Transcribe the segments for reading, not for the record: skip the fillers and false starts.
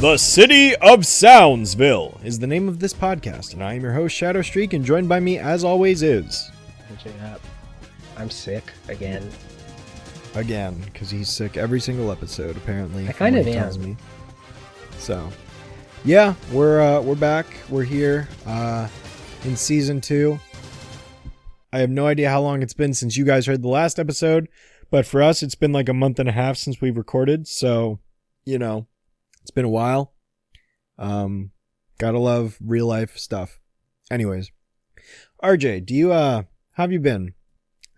The City of Soundsville is the name of this podcast, and I am your host, Shadow Streak, and joined by me, as always, is... I'm sick again. Again, because he's sick every single episode, apparently. I kind of am. Tells me. So, yeah, we're back. We're here in Season 2. I have no idea how long it's been since you guys heard the last episode, but for us, it's been like a month and a half since we've recorded, so, you know... It's been a while. Gotta love real life stuff. Anyways, RJ, do you how have you been?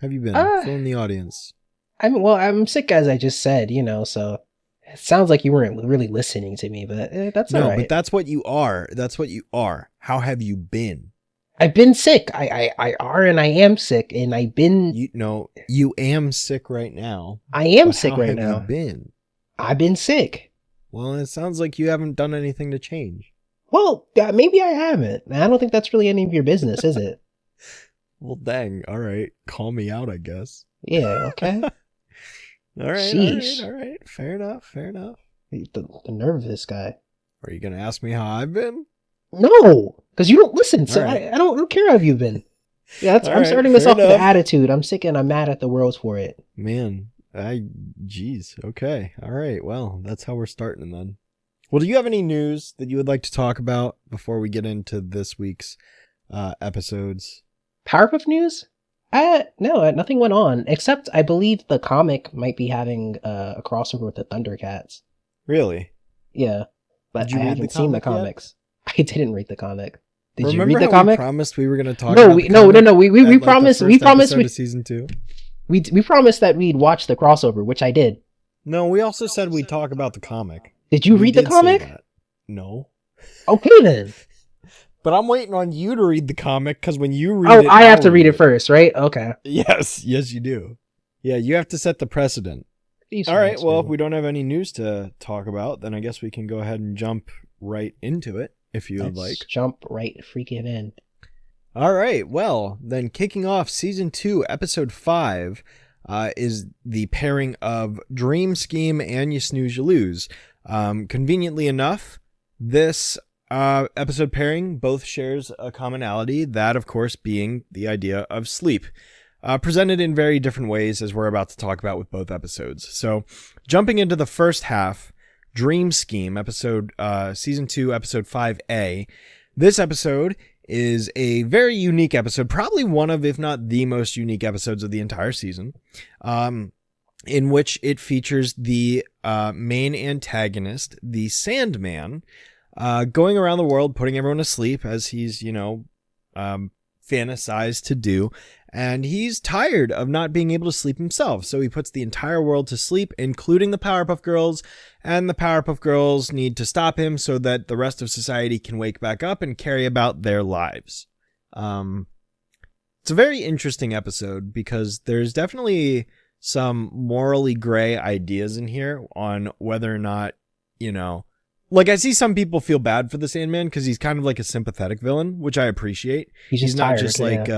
Fill in the audience. I'm sick, as I just said, so it sounds like you weren't really listening to me, but that's all right. No, but that's what you are. How have you been? I've been sick. I am sick, and I've been. You am sick right now. I am sick right now. How have you been? I've been sick. Well, it sounds like you haven't done anything to change. Well, maybe I haven't. I don't think that's really any of your business, is it? Well, dang. All right. Call me out, I guess. Yeah, okay. All right. Fair enough. The nerve of this guy. Are you going to ask me how I've been? No, because you don't listen, so right. I don't care how you've been. Yeah, I'm starting this off with attitude. I'm sick and I'm mad at the world for it. Man. Jeez. Okay. All right. Well, that's how we're starting then. Well, do you have any news that you would like to talk about before we get into this week's episodes? Powerpuff news? No, nothing went on, except I believe the comic might be having a crossover with the Thundercats. Really? Yeah. But I haven't seen the comics. Yet? I didn't read the comic. Did you read the comic? We promised we were going to talk about the comic? No. We promised. We promised. Season 2. We promised that we'd watch the crossover, which I did. No, we also said we'd talk about the comic. Did you read the comic? No. Okay then. But I'm waiting on you to read the comic, because when you read it... I have to read it first, right? Okay. Yes, you do. Yeah, you have to set the precedent. All right, well, if we don't have any news to talk about, then I guess we can go ahead and jump right into it, if you would like. Jump right freaking in. All right, well, then kicking off Season 2, Episode 5, is the pairing of Dream Scheme and You Snooze, You Lose. Conveniently enough, this episode pairing both shares a commonality, that, of course, being the idea of sleep. Presented in very different ways, as we're about to talk about with both episodes. So, jumping into the first half, Dream Scheme, Season 2, Episode 5A. This episode is a very unique episode, probably one of, if not the most unique episodes of the entire season, in which it features the main antagonist, the Sandman, going around the world putting everyone to sleep, as he's, fantasized to do, and he's tired of not being able to sleep himself, so he puts the entire world to sleep, including the Powerpuff Girls, and the Powerpuff Girls need to stop him so that the rest of society can wake back up and carry about their lives. It's a very interesting episode, because there's definitely some morally gray ideas in here on whether or not, like, I see some people feel bad for the Sandman because he's kind of like a sympathetic villain, which I appreciate. He's not tired, just like,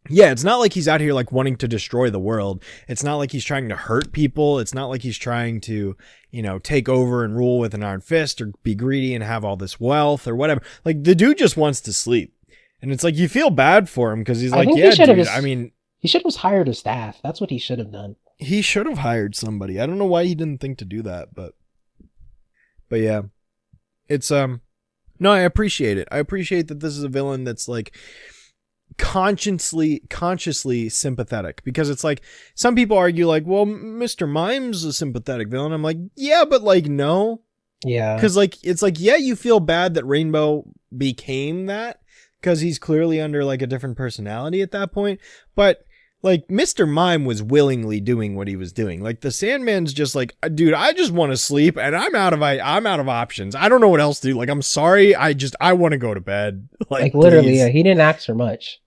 it's not like he's out here like wanting to destroy the world. It's not like he's trying to hurt people. It's not like he's trying to, take over and rule with an iron fist or be greedy and have all this wealth or whatever. Like, the dude just wants to sleep. And it's like, you feel bad for him because he's like, yeah, dude, he should have hired a staff. That's what he should have done. He should have hired somebody. I don't know why he didn't think to do that, but yeah. It's no, I appreciate it. I appreciate that this is a villain that's like consciously sympathetic, because it's like some people argue like, well, Mr. Mime's a sympathetic villain. I'm like, yeah, but like, no. Yeah. Because like, it's like, yeah, you feel bad that Rainbow became that because he's clearly under like a different personality at that point. But like, Mr. Mime was willingly doing what he was doing. Like, the Sandman's just like, dude, I just want to sleep, and I'm out of options. I don't know what else to do. Like, I'm sorry. I want to go to bed. Like literally, yeah, he didn't ask for much.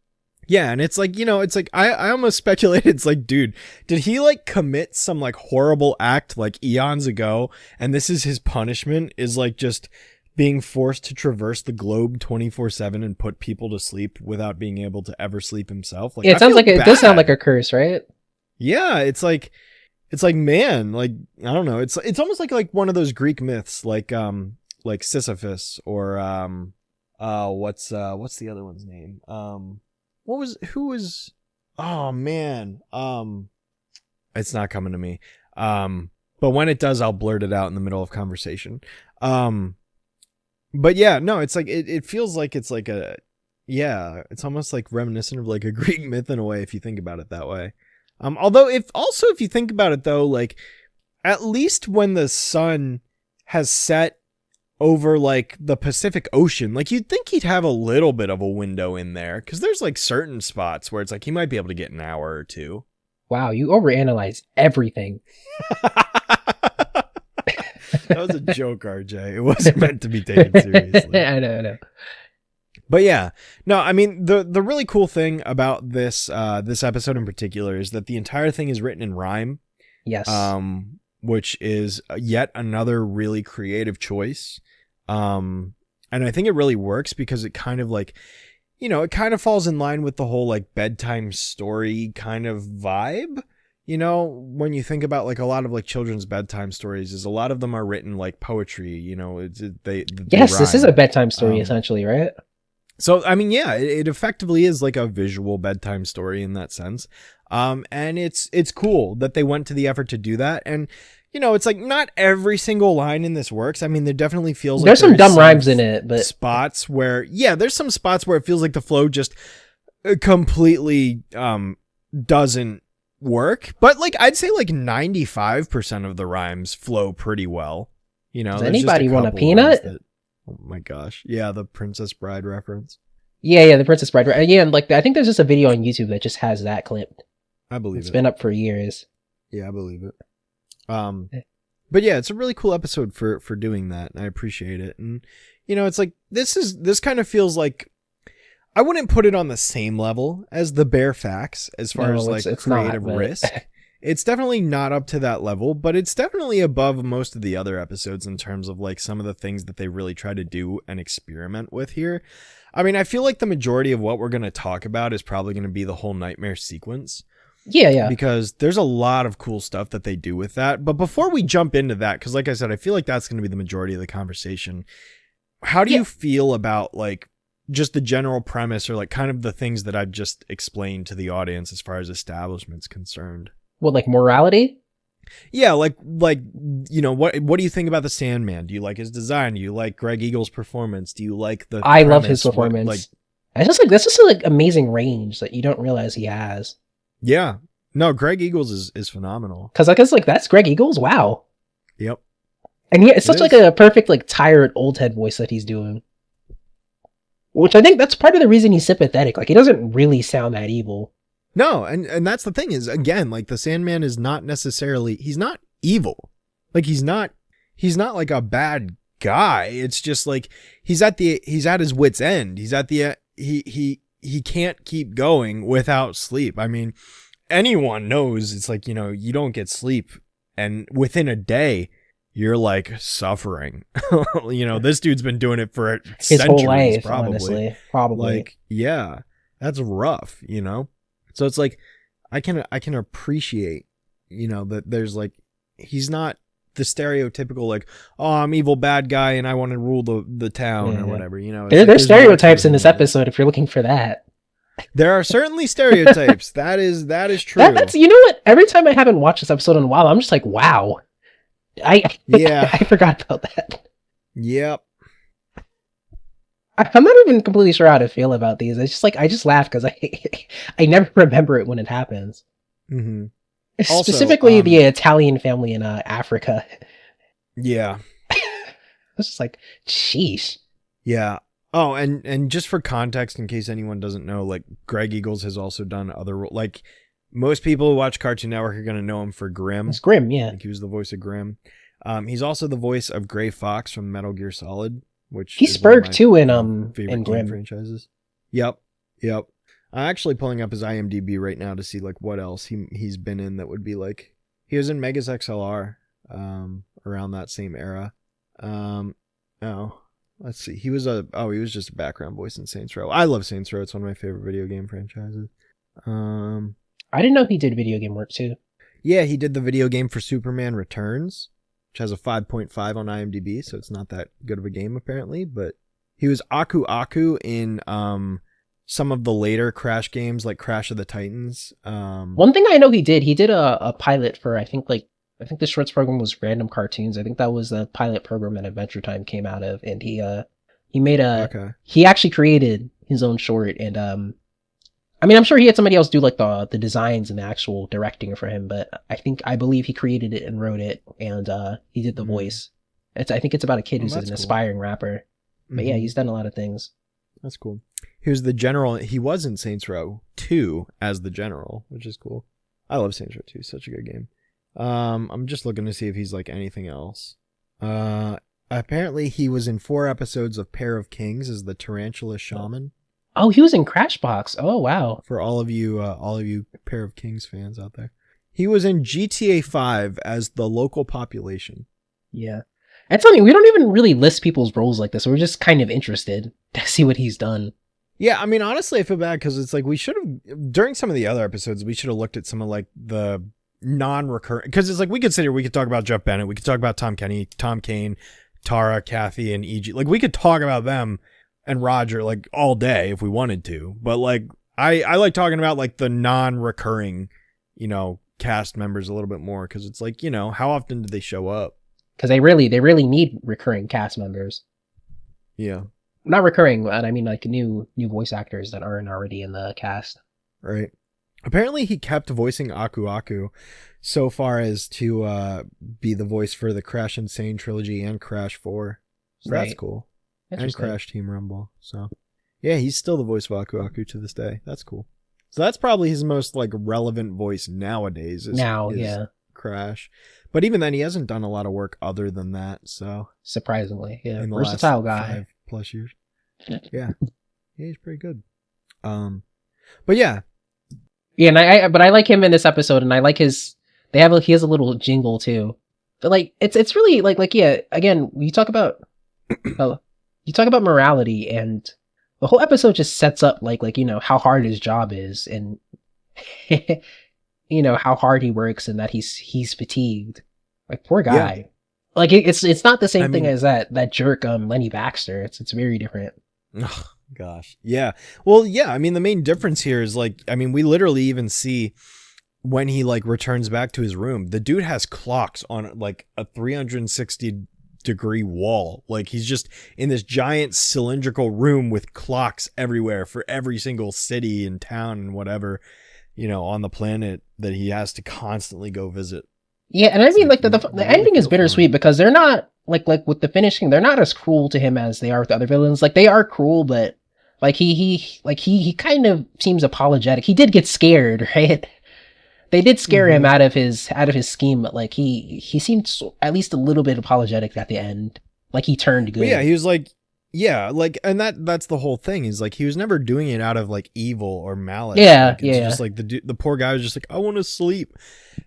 Yeah, and it's like, it's like, I almost speculated, it's like, dude, did he like commit some like horrible act like eons ago, and this is his punishment, is like just being forced to traverse the globe 24/7 and put people to sleep without being able to ever sleep himself. Like, yeah, it does sound like a curse, right? Yeah, it's like, man, like, I don't know. It's almost like one of those Greek myths, like like Sisyphus or what's the other one's name? Who was oh man. It's not coming to me. But when it does, I'll blurt it out in the middle of conversation. But yeah, no, it's like it feels like it's like it's almost like reminiscent of like a Greek myth in a way if you think about it that way. Although if you think about it though, like at least when the sun has set over like the Pacific Ocean, like you'd think he'd have a little bit of a window in there because there's like certain spots where it's like he might be able to get an hour or two. Wow, you overanalyze everything. That was a joke, RJ. It wasn't meant to be taken seriously. I know. But yeah, no, I mean the really cool thing about this episode in particular is that the entire thing is written in rhyme. Yes. Which is yet another really creative choice. And I think it really works because it kind of like, it kind of falls in line with the whole like bedtime story kind of vibe. When you think about like a lot of like children's bedtime stories, is a lot of them are written like poetry. They yes, this rhyme. is a bedtime story essentially, right? So I mean, yeah, it effectively is like a visual bedtime story in that sense. And it's cool that they went to the effort to do that. And it's like not every single line in this works. I mean, there definitely feels like there's some dumb rhymes in it, but spots where there's some spots where it feels like the flow just completely doesn't work. But like I'd say like 95% of the rhymes flow pretty well. Does anybody want a peanut? Oh my gosh. Yeah, the Princess Bride reference. Yeah, the Princess Bride. Yeah, and like I think there's just a video on YouTube that just has that clip. I believe it's been up for years. Yeah, I believe it. But yeah, it's a really cool episode for doing that, and I appreciate it. And it's like this kind of feels like I wouldn't put it on the same level as the bare facts as far as like it's creative not, risk. It's definitely not up to that level, but it's definitely above most of the other episodes in terms of like some of the things that they really try to do and experiment with here. I mean, I feel like the majority of what we're going to talk about is probably going to be the whole nightmare sequence. Yeah. Because there's a lot of cool stuff that they do with that. But before we jump into that, because like I said, I feel like that's going to be the majority of the conversation. How do you feel about like just the general premise or like kind of the things that I've just explained to the audience as far as establishment's concerned? Well, like morality? Yeah, like what do you think about the Sandman? Do you like his design? Do you like Greg Eagles' performance? Do you like the I love his performance. That's just like amazing range that you don't realize he has. Yeah. No, Greg Eagles is phenomenal. Because I guess like that's Greg Eagles? Wow. Yep. And yeah, it's such like a perfect like tired old head voice that he's doing. Which I think that's part of the reason he's sympathetic. Like he doesn't really sound that evil. No, and that's the thing is, again, like the Sandman is not necessarily, he's not evil. Like he's not like a bad guy. It's just like he's at his wit's end. He's at the he can't keep going without sleep. I mean, anyone knows it's like, you don't get sleep and within a day you're like suffering. This dude's been doing it for his centuries, whole life, probably. Honestly. Probably. Like, yeah, that's rough, So it's like I can appreciate, that there's like he's not the stereotypical like, oh, I'm evil bad guy and I want to rule the town or whatever. There's stereotypes in this episode if you're looking for that. There are certainly stereotypes. That is true. That's what? Every time I haven't watched this episode in a while, I'm just like, wow. I forgot about that. Yep. I'm not even completely sure how to feel about these. It's just like I just laugh because I never remember it when it happens. Mm-hmm. Specifically, the Italian family in Africa. Yeah, it's just like, sheesh. Yeah. Oh, and just for context, in case anyone doesn't know, like Greg Eagles has also done other like most people who watch Cartoon Network are gonna know him for Grimm. It's Grimm, yeah. Like he was the voice of Grimm. He's also the voice of Gray Fox from Metal Gear Solid. Which he's Spurg too in Grimm franchises. Yep. I'm actually pulling up his IMDb right now to see like what else he's been in that would be like he was in Megas XLR around that same era. Let's see. He was just a background voice in Saints Row. I love Saints Row. It's one of my favorite video game franchises. I didn't know he did video game work too. Yeah, he did the video game for Superman Returns. which has a 5.5 on IMDb, so it's not that good of a game apparently. But he was Aku Aku in some of the later Crash games, like Crash of the Titans. One thing I know he did a pilot for, I think the shorts program was Random Cartoons. I think that was the pilot program that Adventure Time came out of, and he actually created his own short, and I mean, I'm sure he had somebody else do like the designs and the actual directing for him, but I believe he created it and wrote it, and he did the voice. I think it's about a kid who's an aspiring rapper. But yeah, he's done a lot of things. That's cool. He was the general. He was in Saints Row 2 as the general, which is cool. I love Saints Row 2. Such a good game. I'm just looking to see if he's like anything else. Apparently he was in 4 episodes of Pair of Kings as the Tarantula Shaman. Oh, he was in Crashbox. Oh, wow. For all of you Pair of Kings fans out there. He was in GTA 5 as the local population. Yeah. It's funny, we don't even really list people's roles like this. We're just kind of interested to see what he's done. Yeah, I mean, honestly, I feel bad because it's like we should have, during some of the other episodes, we should have looked at some of like the non-recurring, because it's like we could sit here, we could talk about Jeff Bennett, we could talk about Tom Kenny, Tom Kane, Tara, Kathy, and E.G. Like we could talk about them and Roger like all day if we wanted to. But like I like talking about like the non-recurring, cast members a little bit more because it's like, how often do they show up? Because they really need recurring cast members. Yeah. Not recurring, but I mean like new voice actors that aren't already in the cast. Right. Apparently he kept voicing Aku Aku so far as to be the voice for the Crash Insane trilogy and Crash 4. So that's cool. And Crash Team Rumble. So yeah, he's still the voice of Aku Aku to this day. That's cool. So that's probably his most like relevant voice nowadays. Is Crash. But even then, he hasn't done a lot of work other than that. So surprisingly, yeah, in the versatile last guy. 5+ years. Yeah, he's pretty good. But yeah, and I like him in this episode, and I like he has a little jingle too. But like it's really like yeah. Again, you talk about morality, and the whole episode just sets up like how hard his job is, and how hard he works, and that he's fatigued. Like poor guy. Yeah. Like it's not the same thing as that jerk Lenny Baxter. It's very different. Oh gosh. Yeah. Well, yeah, I mean the main difference here is like, I mean, we literally even see when he like returns back to his room, the dude has clocks on like a 360-degree wall. Like he's just in this giant cylindrical room with clocks everywhere for every single city and town and whatever, on the planet that he has to constantly go visit. Yeah, and I mean, like the ending is bittersweet because they're not like with the finishing, they're not as cruel to him as they are with the other villains. Like they are cruel, but like he kind of seems apologetic. He did get scared, right? They did scare him out of his scheme, but like he seemed at least a little bit apologetic at the end. Like he turned good. But yeah, he was like, yeah, like, and that's the whole thing is like he was never doing it out of like evil or malice. Yeah, like, it's just like the poor guy was just like, I want to sleep,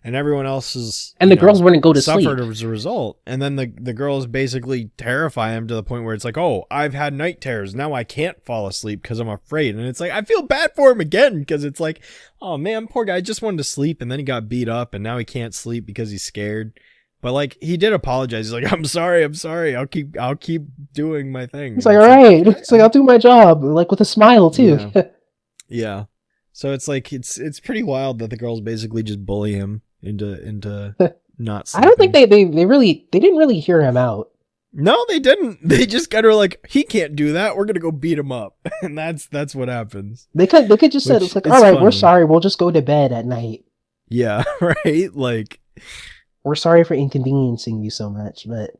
and everyone else is, and the girls wouldn't go to sleep. Suffered as a result, and then the girls basically terrify him to the point where it's like, oh, I've had night terrors, now I can't fall asleep because I'm afraid, and it's like I feel bad for him again because it's like, oh man, poor guy just wanted to sleep, and then he got beat up, and now he can't sleep because he's scared. But like he did apologize. He's like, I'm sorry. I'll keep doing my thing. He's like, all right. It's like I'll do my job, like with a smile too. Yeah. Yeah. So it's like it's pretty wild that the girls basically just bully him into not sleeping. I don't think they didn't really hear him out. No, they didn't. They just kind of like, he can't do that. We're gonna go beat him up, and that's what happens. They could just said it's like, all right, we're sorry. We'll just go to bed at night. Yeah. Right. Like. We're sorry for inconveniencing you so much, but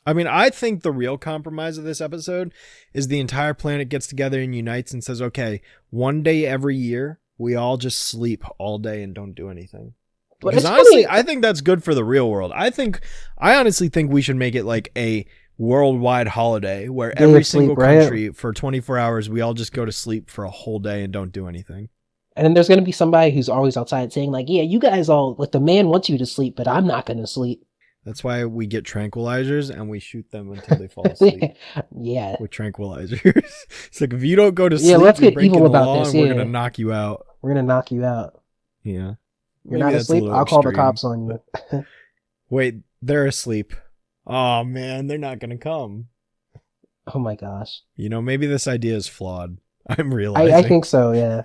I mean, I think the real compromise of this episode is the entire planet gets together and unites and says, okay, one day every year, we all just sleep all day and don't do anything. But because honestly, I think that's good for the real world. I honestly think we should make it like a worldwide holiday where every single country for 24 hours, we all just go to sleep for a whole day and don't do anything. And then there's going to be somebody who's always outside saying like, yeah, you guys all, like the man wants you to sleep, but I'm not going to sleep. That's why we get tranquilizers and we shoot them until they fall asleep. Yeah. With tranquilizers. It's like, if you don't go to sleep, let's get evil about this. We're going to knock you out. We're going to knock you out. Yeah. You're not asleep? I'll call the cops on you. Wait, They're asleep. Oh man, they're not gonna come. Oh my gosh. Maybe this idea is flawed. I'm I realizing. think so, yeah.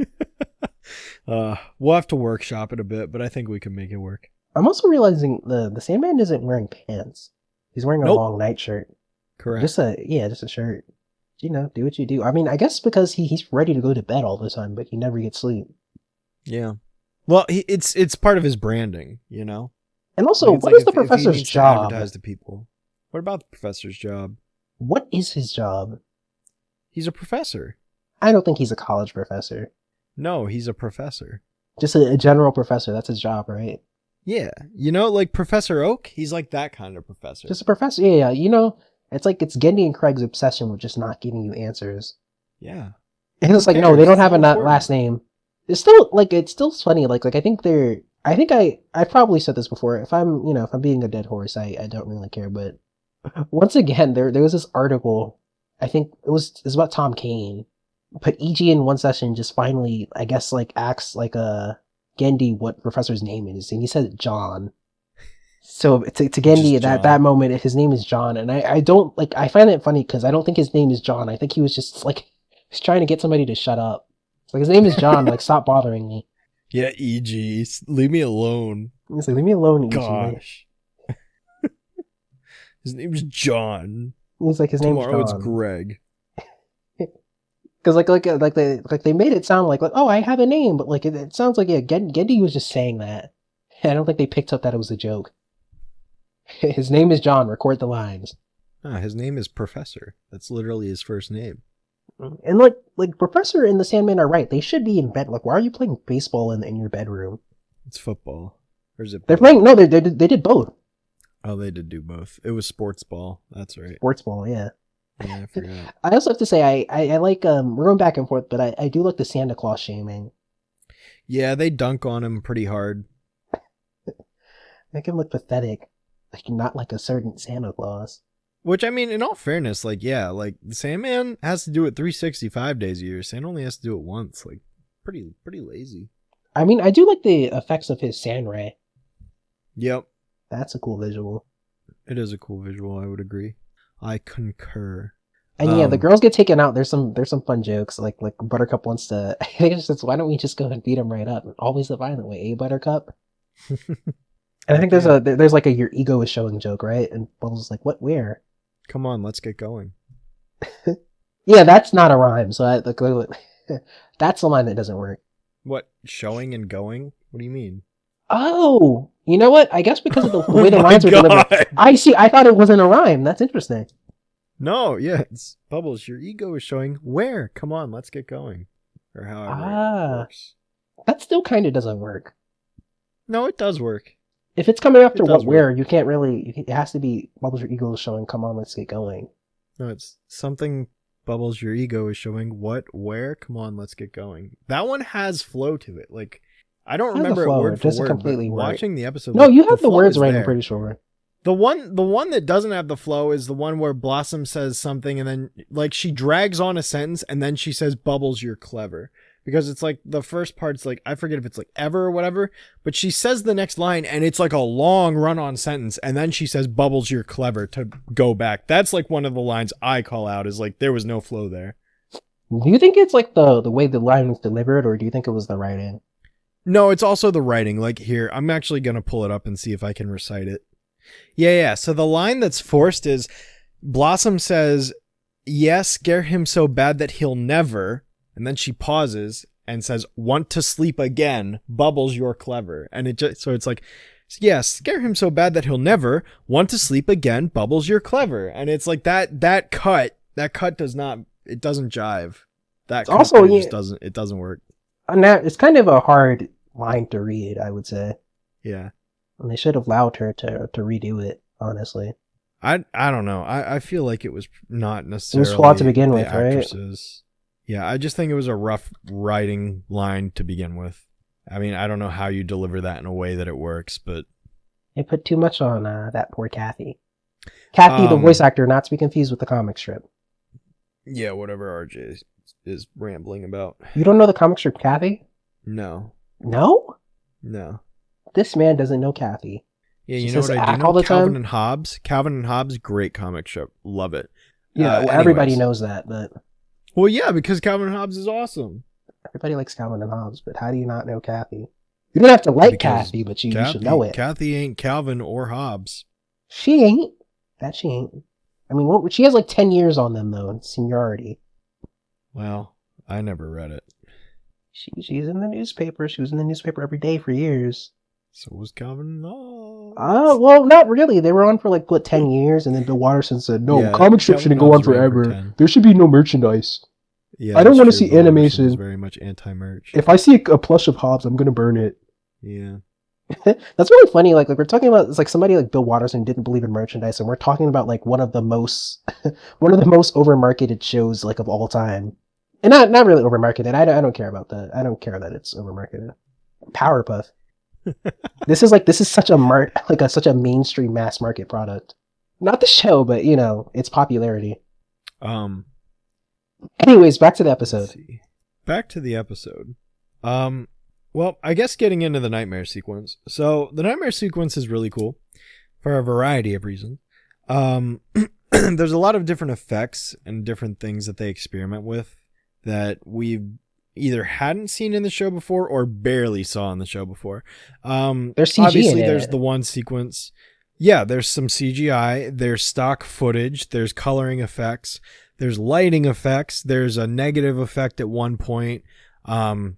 We'll have to workshop it a bit, but I think we can make it work. I'm also realizing the Sandman isn't wearing pants. He's wearing a Nope. long nightshirt. Correct. Just a shirt. Do what you do. I mean, I guess because he's ready to go to bed all the time, but he never gets sleep. Yeah. Well, it's part of his branding, And also, Like, what is the professor's job? To advertise to people. What about the professor's job? What is his job? He's a professor. I don't think he's a college professor. No, he's a professor. Just a general professor. That's his job, right? Yeah. Like Professor Oak, he's like that kind of professor. Just a professor. Yeah. It's like it's Gendy and Craig's obsession with just not giving you answers. Yeah. And it's like, no, they don't have a last name. It's still funny. Like I think I probably said this before. If I'm being a dead horse, I don't really care. But once again, there was this article. I think it's about Tom Kane. But EG in one session just finally, I guess, asks Gendy what professor's name is, and he said John. So to Gendy at that moment, his name is John, and I don't I find it funny because I don't think his name is John. I think he was just he's trying to get somebody to shut up. It's his name is John. Stop bothering me. Yeah, EG, leave me alone. He's like, leave me alone, EG. Gosh. His name is John. He's like, his name is John. Tomorrow it's Greg. Because they made it sound like oh, I have a name, but it sounds like Gendy was just saying that. I don't think they picked up that it was a joke. His name is John. Record the lines. His name is Professor. That's literally his first name. And Professor and the Sandman are right. They should be in bed. Why are you playing baseball in your bedroom? It's football. Or is it? They're playing. No, they did both. Oh, they did do both. It was sports ball. That's right. Sports ball, yeah. Yeah, I forgot. I also have to say I like we're going back and forth, but I do like the Santa Claus shaming. Yeah, they dunk on him pretty hard. Make him look pathetic, not like a certain Santa Claus. Which, I mean, in all fairness, the Sandman has to do it 365 days a year. Santa only has to do it once. Pretty lazy. I mean, I do like the effects of his sand ray. Yep. That's a cool visual. It is a cool visual, I would agree. I concur. And yeah, the girls get taken out. There's some fun jokes. Like Buttercup wants to. I think it's just, why don't we just go and beat him right up? Always the violent way, eh, Buttercup? And I think there's a your ego is showing joke, right? And Bubbles is like, what? Where? Come on, let's get going. Yeah, that's not a rhyme. So that's the line that doesn't work. What? Showing and going? What do you mean? Oh, you know what? I guess because of the way the lines are delivered. I see. I thought it wasn't a rhyme. That's interesting. No, yeah, it's Bubbles. Your ego is showing where. Come on, let's get going. Or however it works. That still kind of doesn't work. No, it does work. If it's coming after what where, you can't really. It has to be Bubbles. Your ego is showing. Come on, let's get going. No, it's something. Bubbles. Your ego is showing what where. Come on, let's get going. That one has flow to it. I don't remember it word for word. Completely watching the episode. No, you have the words right. I'm pretty sure. The one that doesn't have the flow is the one where Blossom says something and then she drags on a sentence and then she says, Bubbles, you're clever. Because it's the first part's I forget if it's ever or whatever, but she says the next line and it's a long run on sentence and then she says, Bubbles, you're clever to go back. That's one of the lines I call out is there was no flow there. Do you think it's the way the line was delivered or do you think it was the writing? No, it's also the writing. Here, I'm actually going to pull it up and see if I can recite it. Yeah. So the line that's forced is Blossom says, yes, scare him so bad that he'll never. And then she pauses and says, want to sleep again. Bubbles, you're clever. And it's yes, scare him so bad that he'll never want to sleep again. Bubbles, you're clever. And it's that cut does not, it doesn't jive. That cut also, just doesn't work. And that, it's kind of a hard line to read, I would say. Yeah. And they should have allowed her to redo it, honestly. I don't know. I feel like it was not necessarily... It was flawed to begin with, right? Yeah, I just think it was a rough writing line to begin with. I mean, I don't know how you deliver that in a way that it works, but... They put too much on that poor Kathy. Kathy, the voice actor, not to be confused with the comic strip. Yeah, whatever RJ is rambling about. You don't know the comic strip Kathy? No. No? No. This man doesn't know Kathy. Yeah, She you know says what I do all know? the Calvin time. and Hobbes. Calvin and Hobbes, great comic strip. Love it. Yeah, well, everybody Anyways. knows that, but Well, yeah, because Calvin and Hobbes is awesome. everybody likes Calvin and Hobbes. But how do you not know Kathy? You don't have to like Because Kathy, but you should know it. Kathy ain't Calvin or Hobbes. She ain't. That she ain't. I mean, she has like 10 years on them though in seniority. Well, I never read it. She's in the newspaper. She was in the newspaper every day for years. So was Calvin and Hobbes. Oh, well, not really. They were on for like, what, 10 years? And then Bill Watterson said, no, Yeah, comic strips Calvin shouldn't and go on Hobbes ran for forever. 10. There should be no merchandise. Yeah, I don't want to true. see Bill Watterson animation. was very much anti-merch. If I see a plush of Hobbes, I'm going to burn it. Yeah. That's really funny. Like we're talking about, it's like somebody like Bill Watterson didn't believe in merchandise, and we're talking about like one of the most, one of the most overmarketed shows like of all time. And not really overmarketed. I don't care about that. I don't care that it's overmarketed. Powerpuff. This is such a such a mainstream mass market product. Not the show, but you know, its popularity. Anyways, back to the episode. Back to the episode. Well, I guess getting into the nightmare sequence. So the nightmare sequence is really cool for a variety of reasons. There's a lot of different effects and different things that they experiment with that we've either hadn't seen in the show before or barely saw in the show before. There's CG obviously in there's it. the one sequence. Yeah, there's some CGI, there's stock footage, there's coloring effects, there's lighting effects, there's a negative effect at one point. And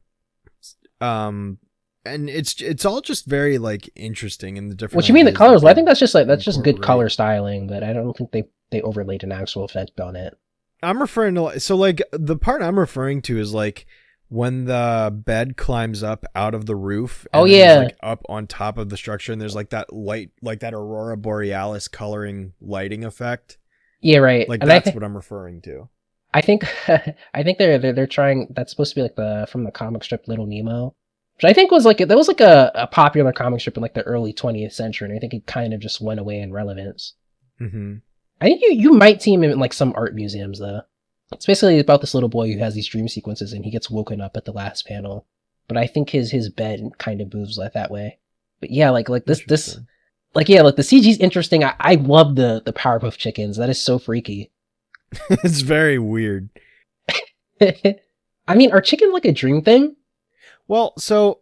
it's all just very like interesting in the different. What you mean the ideas colors? that Well, I think that's just good incorporate. color styling, but I don't think they overlaid an actual effect on it. I'm referring to, so like the part I'm referring to is like when the bed climbs up out of the roof. Oh, and then yeah. it's, like up on top of the structure, and there's like that light, like that aurora borealis coloring lighting effect. Yeah, right. Like And that's what I'm referring to. I think they're trying. That's supposed to be like from the comic strip Little Nemo, which I think was like a popular comic strip in like the early 20th century, and I think it kind of just went away in relevance. Mm-hmm. I think you might see him in like some art museums though. It's basically about this little boy who has these dream sequences and he gets woken up at the last panel. But I think his bed kind of moves like that way. But yeah, like this like yeah, like the CG's interesting. I love the Powerpuff Chickens. That is so freaky. It's very weird. I mean, are chickens like a dream thing? Well, so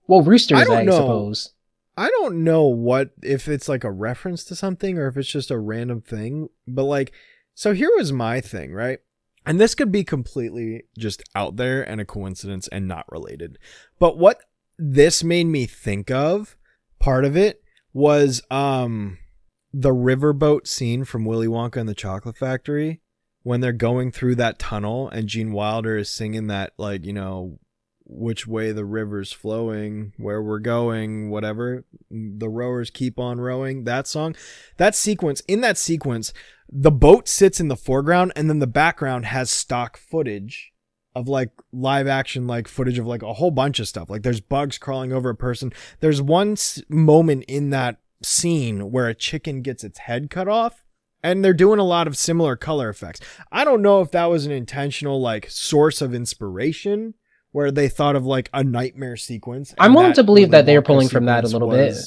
roosters, I don't know. suppose. I don't know if it's like a reference to something or if it's just a random thing, but like, so here was my thing, right? And this could be completely just out there and a coincidence and not related. But what this made me think of, part of it was the riverboat scene from Willy Wonka and the Chocolate Factory when they're going through that tunnel and Gene Wilder is singing that, like, you know, which way the river's flowing, where we're going, whatever, the rowers keep on rowing, that song, that sequence, in that sequence, the boat sits in the foreground and then the background has stock footage of like live action, like footage of like a whole bunch of stuff. Like there's bugs crawling over a person. There's one moment in that scene where a chicken gets its head cut off and they're doing a lot of similar color effects. I don't know if that was an intentional like source of inspiration where they thought of like a nightmare sequence. I'm willing to believe that they are pulling from that a little bit.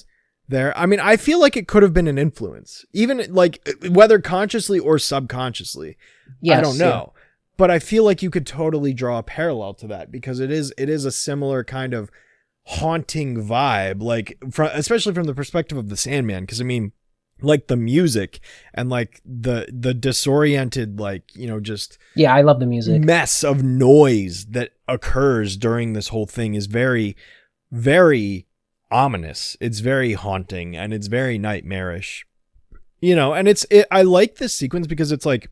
There, I mean, I feel like it could have been an influence, even like whether consciously or subconsciously. Yes, I don't know, but I feel like you could totally draw a parallel to that because it is a similar kind of haunting vibe, like especially from the perspective of the Sandman. Because I mean, like the music and like the disoriented, like, you know, just I love the music mess of noise that occurs during this whole thing is very, very ominous. It's very haunting and it's very nightmarish, you know. And I like this sequence because it's like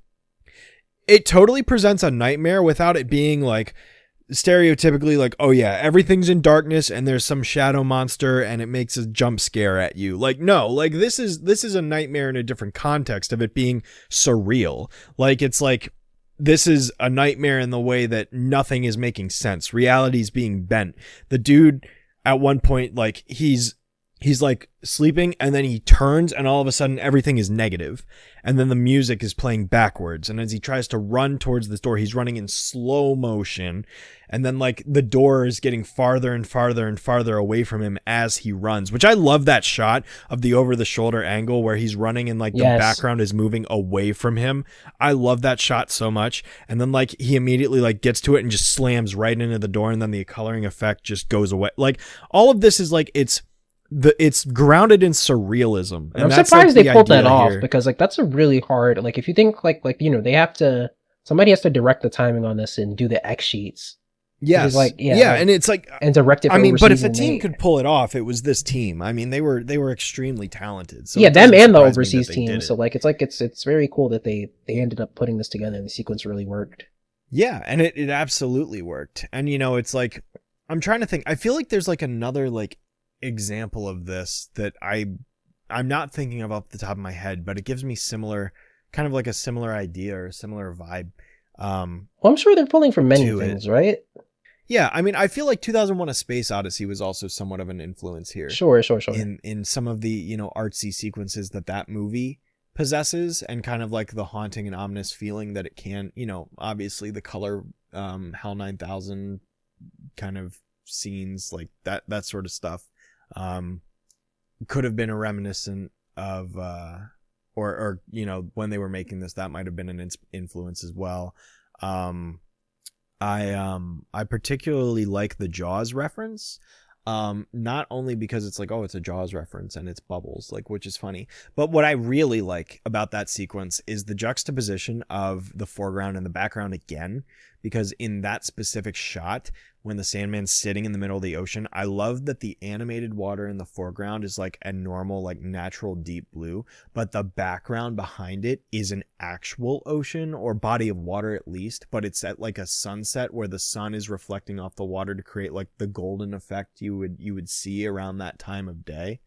it totally presents a nightmare without it being like stereotypically like, oh yeah, everything's in darkness and there's some shadow monster and it makes a jump scare at you. Like, no, like this is a nightmare in a different context of it being surreal. Like, it's like this is a nightmare in the way that nothing is making sense. Reality's being bent. The dude at one point, like he's he's like sleeping, and then he turns, and all of a sudden everything is negative, and then the music is playing backwards, and as he tries to run towards this door, he's running in slow motion, and then like the door is getting farther and farther and farther away from him as he runs, which I love that shot of the over the shoulder angle where he's running and like the background is moving away from him. I love that shot so much. And then like he immediately like gets to it and just slams right into the door, and then the coloring effect just goes away. Like all of this is like it's grounded in surrealism, and I'm surprised they pulled that off, because like that's a really hard, like if you think like somebody has to direct the timing on this and do the X sheets. Yes. And it's like, and direct it. I mean, but if a team could pull it off, it was this team. I mean, they were extremely talented. So them and the overseas team. So like it's very cool that they ended up putting this together, and the sequence really worked. Yeah, and it absolutely worked. And it's like, I'm trying to think. I feel like there's like another like example of this that I'm not thinking of off the top of my head, but it gives me kind of like a similar idea or a similar vibe. Well, I'm sure they're pulling from many things, right? Yeah, I mean, I feel like 2001: A Space Odyssey was also somewhat of an influence here. Sure. In some of the artsy sequences that movie possesses, and kind of like the haunting and ominous feeling that it can. Obviously the color, HAL 9000 kind of scenes, like that sort of stuff. Could have been a reminiscent of or when they were making this, that might have been an influence as well. I particularly like the Jaws reference, not only because it's like, oh, it's a Jaws reference and it's bubbles, like, which is funny, but what I really like about that sequence is the juxtaposition of the foreground and the background again, because in that specific shot, when the Sandman's sitting in the middle of the ocean, I love that the animated water in the foreground is like a normal, like natural deep blue, but the background behind it is an actual ocean or body of water at least, but it's at like a sunset where the sun is reflecting off the water to create like the golden effect you would see around that time of day.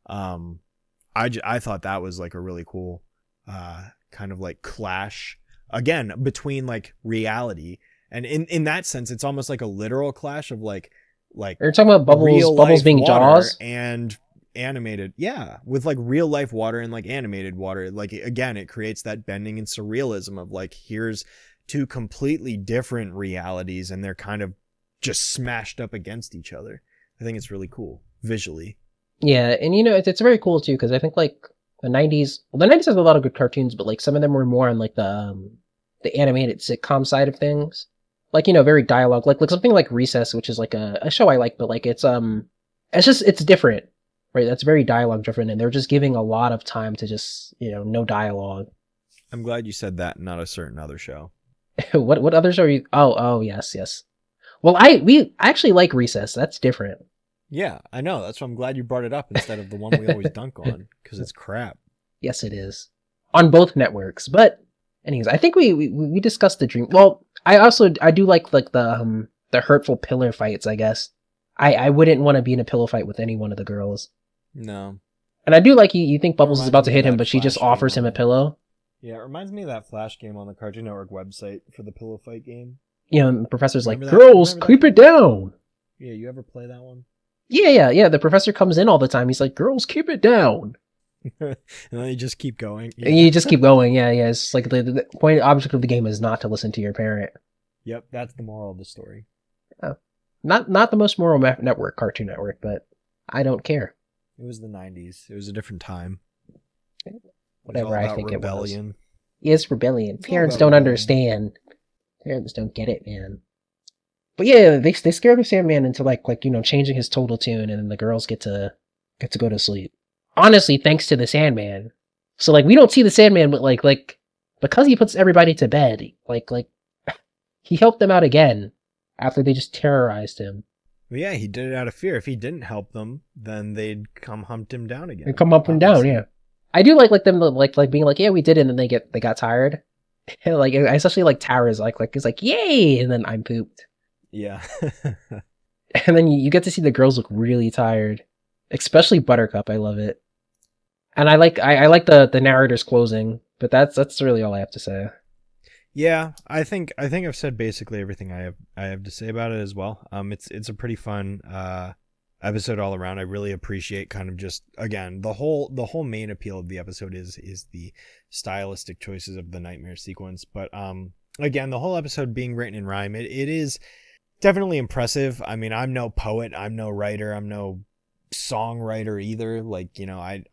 I thought that was like a really cool kind of like clash again between like reality. And in that sense, it's almost like a literal clash of like you're talking about bubbles being Jaws and animated, yeah, with like real life water and like animated water. Like again, it creates that bending and surrealism of like, here's two completely different realities, and they're kind of just smashed up against each other. I think it's really cool visually. Yeah, and it's very cool too, because I think like the 90s has a lot of good cartoons, but like some of them were more on like the animated sitcom side of things. Like, very dialogue, like something like Recess, which is like a show I like, but like it's different, right? That's very dialogue driven, and they're just giving a lot of time to just, no dialogue. I'm glad you said that, not a certain other show. What other show are you? Oh, yes. Well, we actually like Recess. That's different. Yeah, I know. That's why I'm glad you brought it up instead of the one we always dunk on, because it's crap. Yes, it is. On both networks, but anyways, I think we discussed the dream. Well, I do like the hurtful pillar fights, I guess. I wouldn't want to be in a pillow fight with any one of the girls. No. And I do like you think Bubbles is about to hit him, but she just offers him a pillow. Yeah, it reminds me of that Flash game on the Cartoon Network website for the pillow fight game. And the professor's like, girls, keep it down. Yeah, you ever play that one? Yeah. The professor comes in all the time. He's like, girls, keep it down. And then you just keep going. Yeah. And you just keep going. Yeah. It's like the point object of the game is not to listen to your parent. Yep, that's the moral of the story. Not the most moral network, Cartoon Network, but I don't care. It was the 90s. It was a different time. Whatever I think rebellion. It was. Yes, rebellion. Parents don't understand. Parents don't get it, man. But yeah, they scare the Sandman into like changing his total tune, and then the girls get to go to sleep. Honestly, thanks to the Sandman. So like we don't see the Sandman, but like because he puts everybody to bed, like he helped them out again after they just terrorized him. Well, yeah, he did it out of fear. If he didn't help them, then they'd come hunt him down again. They'd come up and down, yeah. I do like them like being like, yeah, we did it, and then they got tired. Like especially like Tara's like it's like yay, and then I'm pooped. Yeah. And then you get to see the girls look really tired, especially Buttercup. I love it, and I like the narrator's closing. But that's really all I have to say. Yeah, I think I've said basically everything I have to say about it as well. It's a pretty fun episode all around. I really appreciate kind of just, again, the whole main appeal of the episode is the stylistic choices of the nightmare sequence. But again, the whole episode being written in rhyme, it is definitely impressive. I mean, I'm no poet, I'm no writer, I'm no songwriter either. Like, you know, I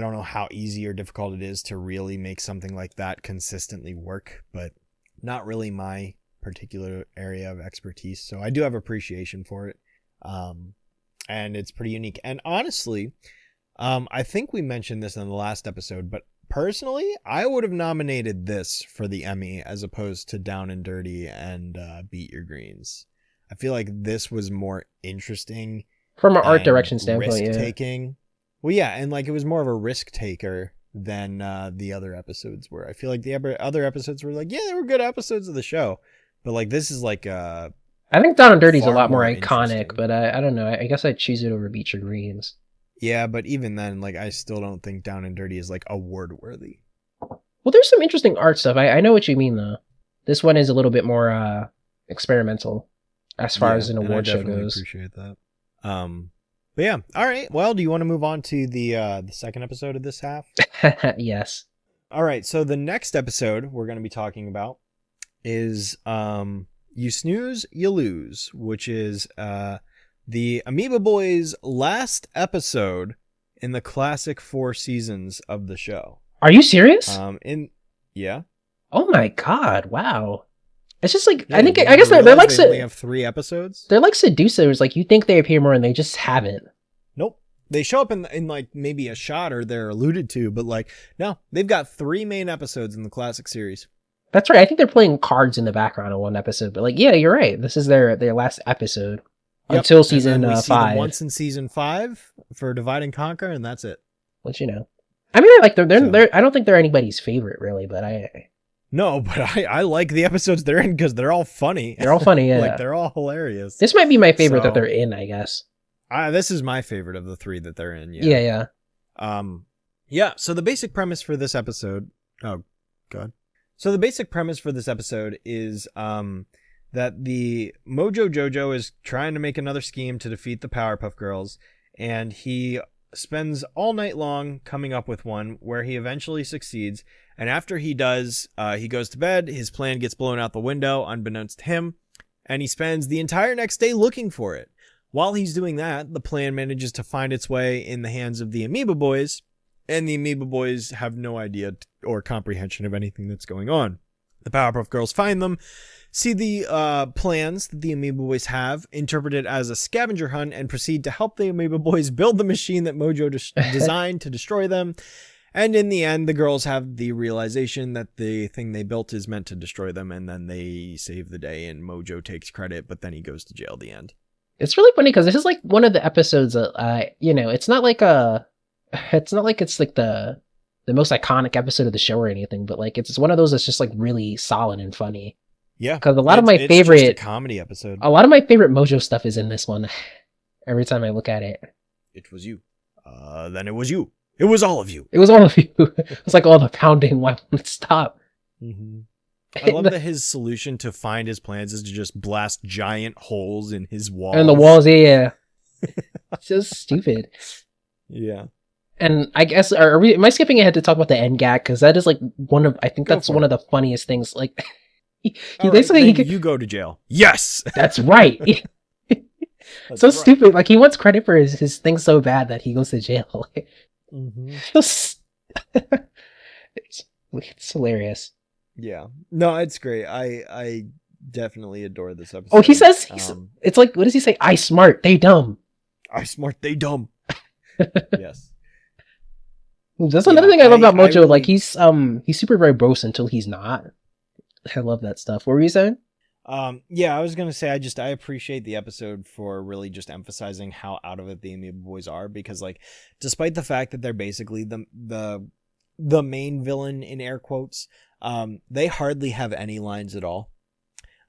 don't know how easy or difficult it is to really make something like that consistently work, but not really my particular area of expertise. So I do have appreciation for it. And it's pretty unique. And honestly, I think we mentioned this in the last episode, but personally, I would have nominated this for the Emmy as opposed to Down and Dirty and Beat Your Greens. I feel like this was more interesting from an art direction standpoint. Risk taking. Well, yeah, and like it was more of a risk taker than the other episodes were. I feel like the other episodes were like, yeah, they were good episodes of the show, but like this is like I think Down and Dirty is a lot more iconic, but I don't know. I guess I'd choose it over Beat Your Greens. Yeah, but even then, like I still don't think Down and Dirty is like award worthy. Well, there's some interesting art stuff. I know what you mean though. This one is a little bit more experimental as far as an award show goes. I appreciate that. But yeah, all right. Well, do you want to move on to the second episode of this half? Yes. All right. So the next episode we're going to be talking about is You Snooze, You Lose, which is the Amoeba Boys' last episode in the classic 4 seasons of the show. Are you serious? Yeah. Oh my god! Wow. It's just like Yeah, I guess they're like they only have 3 episodes. They're like seducers. Like you think they appear more, and they just haven't. Nope. They show up in like maybe a shot or they're alluded to, but like no, they've got 3 main episodes in the classic series. That's right. I think they're playing cards in the background of one episode, but like yeah, you're right. This is their last episode until season 5. See them once in season 5 for Divide and Conquer, and that's it. Which you know, I mean, they're I don't think they're anybody's favorite really, but No, but I like the episodes they're in because they're all funny. They're all funny, yeah. Like they're all hilarious. This might be my favorite that they're in, I guess. This is my favorite of the 3 that they're in. Yeah. Yeah. So the basic premise for this episode. Oh, God. So the basic premise for this episode is that the Mojo Jojo is trying to make another scheme to defeat the Powerpuff Girls, and he spends all night long coming up with one where he eventually succeeds. And after he does, he goes to bed, his plan gets blown out the window, unbeknownst to him, and he spends the entire next day looking for it. While he's doing that, the plan manages to find its way in the hands of the Amoeba Boys, and the Amoeba Boys have no idea or comprehension of anything that's going on. The Powerpuff Girls find them, see the plans that the Amoeba Boys have, interpret it as a scavenger hunt, and proceed to help the Amoeba Boys build the machine that Mojo designed to destroy them. And in the end, the girls have the realization that the thing they built is meant to destroy them, and then they save the day, and Mojo takes credit, but then he goes to jail at the end. It's really funny because this is like one of the episodes that it's not like it's like the most iconic episode of the show or anything, but like it's one of those that's just like really solid and funny. Yeah, because a lot of my favorite just a comedy episode. A lot of my favorite Mojo stuff is in this one. Every time I look at it, it was you. Then it was you. It was all of you. It was all of you. It's like all the pounding. Why won't it stop? Mm-hmm. I love that his solution to find his plans is to just blast giant holes in his walls. And the walls, yeah. It's so stupid. Yeah. And I guess, am I skipping ahead to talk about the end gag? Because that is like one of the funniest things. Like, he basically you go to jail. Yes, that's right. That's so right. Stupid. Like he wants credit for his thing so bad that he goes to jail. Mm-hmm. It's hilarious. Yeah. No, it's great. I definitely adore this episode. Oh, he says it's like, what does he say? I smart, they dumb. I smart, they dumb. Yes. That's another thing I love about Mojo. Really... Like he's super verbose until he's not. I love that stuff. What were you saying? Yeah, I was gonna say I appreciate the episode for really just emphasizing how out of it the Amoeba Boys are, because like despite the fact that they're basically the main villain in air quotes, they hardly have any lines at all.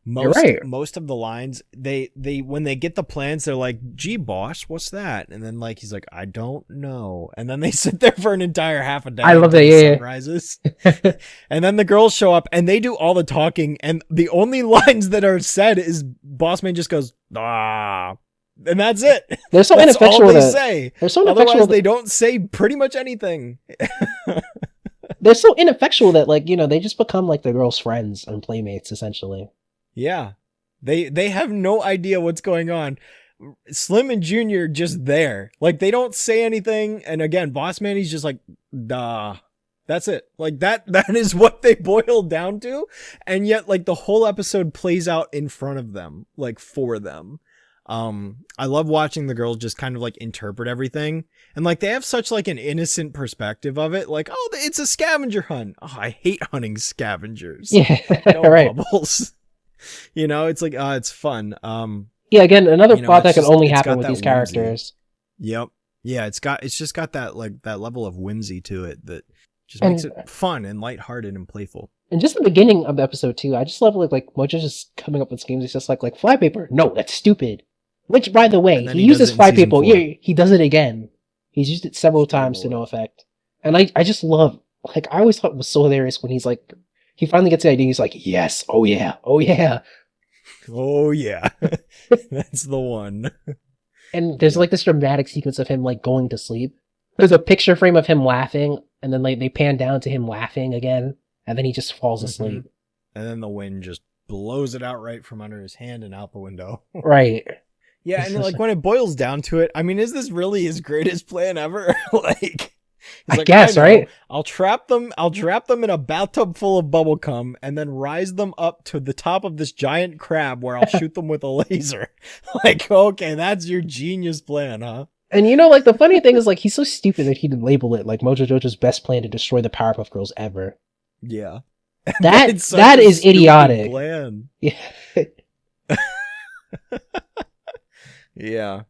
Most of the lines, they when they get the plans, they're like, "Gee, boss, what's that?" And then like he's like, "I don't know." And then they sit there for an entire half a day. I love that. Yeah, sun rises. And then the girls show up and they do all the talking, and the only lines that are said is Boss Man just goes, "Ah, And that's it. They're so that's ineffectual all they that say. they're so ineffectual. Otherwise, they don't say pretty much anything. They're so ineffectual that, like, you know, they just become like the girls' friends and playmates, essentially. Yeah. They have no idea what's going on. Slim and Junior just there. Like, they don't say anything. And again, Boss Man, he's just like, duh. That's it. Like, that is what they boil down to. And yet, like, the whole episode plays out in front of them, like, for them. I love watching the girls just kind of like interpret everything. And like, they have such like an innocent perspective of it. Like, oh, it's a scavenger hunt. Oh, I hate hunting scavengers. Yeah. No Right. bubbles. You know, it's like, it's fun. Yeah, again, another you know, plot that can just- only it's happen got with that these whimsy. characters. Yep. Yeah, it's just got that like that level of whimsy to it that just And- makes it fun and lighthearted and playful. And just the beginning of the episode too, I just love like Mojo's just coming up with schemes. He's just like flypaper. No, that's stupid. Which, by the way, And then he he does uses it in season flypaper. 4. Yeah, he does it again. He's used it several times to no effect. And I just love, like, I always thought it was so hilarious when he's like, he finally gets the idea. He's like, yes, oh yeah, oh yeah. Oh yeah. That's the one. And there's like this dramatic sequence of him like going to sleep. There's a picture frame of him laughing, and then like they pan down to him laughing again, and then he just falls asleep. And then the wind just blows it out right from under his hand and out the window. Right. Yeah, and like when it boils down to it, I mean, is this really his greatest plan ever? Like, he's I guess, know, right? I'll trap them in a bathtub full of bubble cum and then rise them up to the top of this giant crab where I'll shoot them with a laser. Like, okay, that's your genius plan, huh? And you know, like, the funny thing is, like, he's so stupid that he did label it like Mojo Jojo's best plan to destroy the Powerpuff Girls ever. Yeah. That It's such that a is stupid idiotic. Plan. Yeah. Yeah.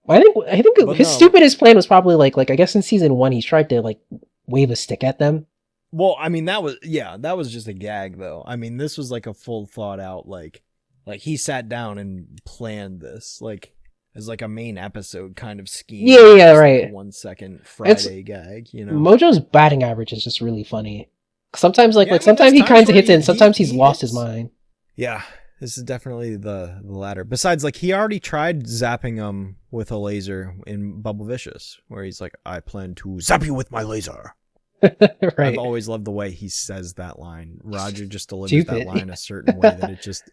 I think But his no. stupidest plan was probably like I guess in season 1 he tried to like wave a stick at them. Well, I mean, that was just a gag though. I mean, this was like a full thought out, like he sat down and planned this, like as like a main episode kind of scheme. Yeah, Just like right. a 1 second Friday gag, you know. Mojo's batting average is just really funny. Sometimes Yeah, I mean, sometimes there's he times kind of where hits it, and he- sometimes he's he lost his hits. mind. Yeah, this is definitely the latter. Besides, like, he already tried zapping him with a laser in Bubble Vicious, where he's like, "I plan to zap you with my laser." Right. I've always loved the way he says that line. Roger just delivers that Stupid. line a certain way that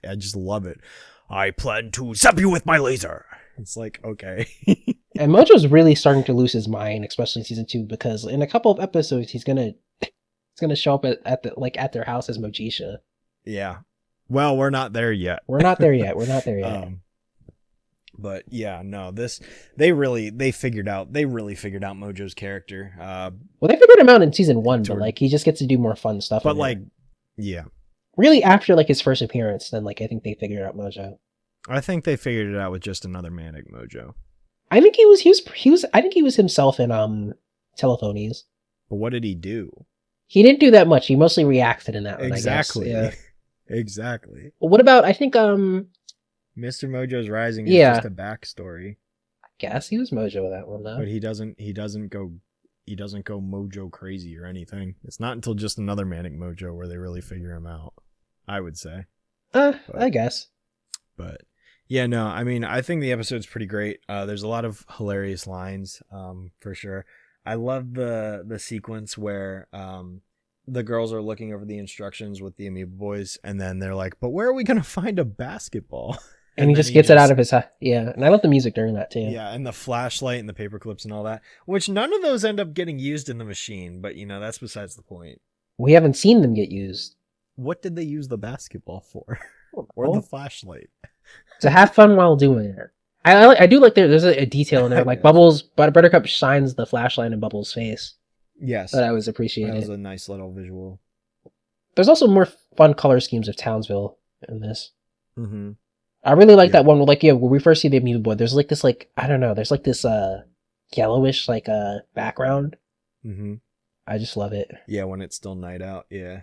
I just love it. I plan to zap you with my laser. It's like, okay. And Mojo's really starting to lose his mind, especially in season 2, because in a couple of episodes he's gonna show up at their house as Mojisha. Yeah. Well, we're not there yet. We're not there yet. But yeah, no, they really figured out Mojo's character. Well, they figured him out in season 1, but Toward- like he just gets to do more fun stuff. But in it. like, yeah, really after like his first appearance, then like I think they figured out Mojo. I think they figured it out with just another manic Mojo. I think he was I think he was himself in Telephonies. But what did he do? He didn't do that much. He mostly reacted in that one. Exactly. I guess. Yeah. Exactly. Well, what about I think Mr. Mojo's Rising is Yeah. just a backstory. I guess he was Mojo with that one though. But he doesn't go Mojo crazy or anything. It's not until just another manic Mojo where they really figure him out, I would say. I guess. But yeah, no, I mean, I think the episode's pretty great. There's a lot of hilarious lines, for sure. I love the sequence where the girls are looking over the instructions with the Amoeba Boys, and then they're like, "But where are we gonna find a basketball?" And he then just gets it out of his yeah. And I love the music during that too. Yeah, and the flashlight and the paper clips and all that, which none of those end up getting used in the machine, but that's besides the point. We haven't seen them get used. What did they use the basketball for? Or the flashlight? To have fun while doing it. I do like there's a detail in there, like Yeah. Bubbles, Buttercup shines the flashlight in Bubbles' face. Yes. That I was That appreciating. was a nice little visual. There's also more fun color schemes of Townsville in this. Mm-hmm. I really like Yeah. that one where when we first see the Amoeba Boy, there's like this I don't know, there's like this yellowish background. Mm-hmm. I just love it. Yeah, when it's still night out. Yeah.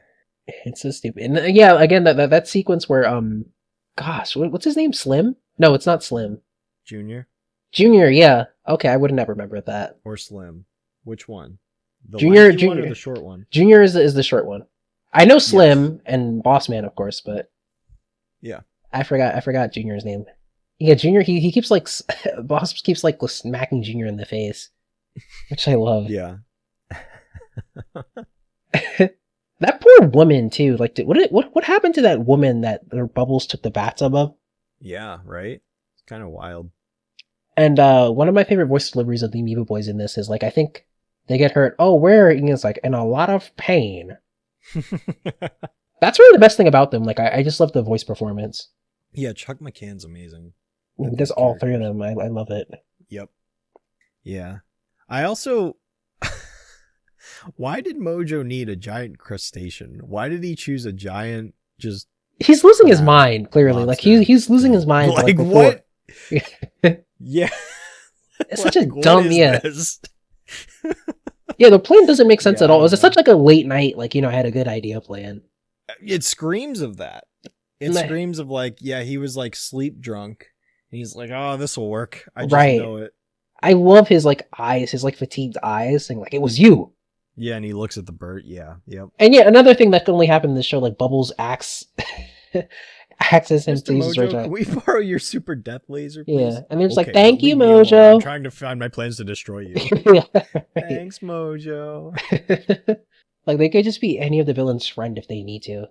It's so stupid. And yeah, again that sequence where gosh, what's his name? Slim? No, it's not Slim. Junior Junior, yeah. Okay, I would have never remembered that. or Slim? Which one? The Junior- lanky one or Junior. the short one? Junior is the short one. I know Slim and Boss Man, of course, but Yeah. I forgot Junior's name. Yeah, Junior, he keeps like Boss keeps like smacking Junior in the face, which I love. Yeah. That poor woman too. Like, what happened to that woman that her bubbles took the bathtub of? Yeah, right? It's kind of wild. And one of my favorite voice deliveries of the Amoeba Boys in this is like, I think they get hurt. Oh, where? And it's like, in a lot of pain. That's really the best thing about them. Like, I just love the voice performance. Yeah, Chuck McCann's amazing. He does all three of them. I love it. Yep. Yeah. I also... Why did Mojo need a giant crustacean? Why did he choose a giant just... He's losing his mind, clearly. Monster. Like, he's losing his mind. Like before. What? Yeah. It's such a dumb... Yeah. This? Yeah, the plan doesn't make sense at all. It was such like a late night, like, I had a good idea plan. It screams of that. It screams of like, yeah, he was like sleep drunk. And he's like, oh, this will work. I just know it. I love his like eyes, his like fatigued eyes, saying like, it was you. Yeah, and he looks at the bird. Yeah, yep. And yeah, another thing that can only happen in this show, like Bubbles axes him to use Mojo, can we borrow your super death laser, please? Yeah, and they're just like, thank you, Mojo. I'm trying to find my plans to destroy you. Yeah, right. Thanks, Mojo. Like, they could just be any of the villain's friend if they need to.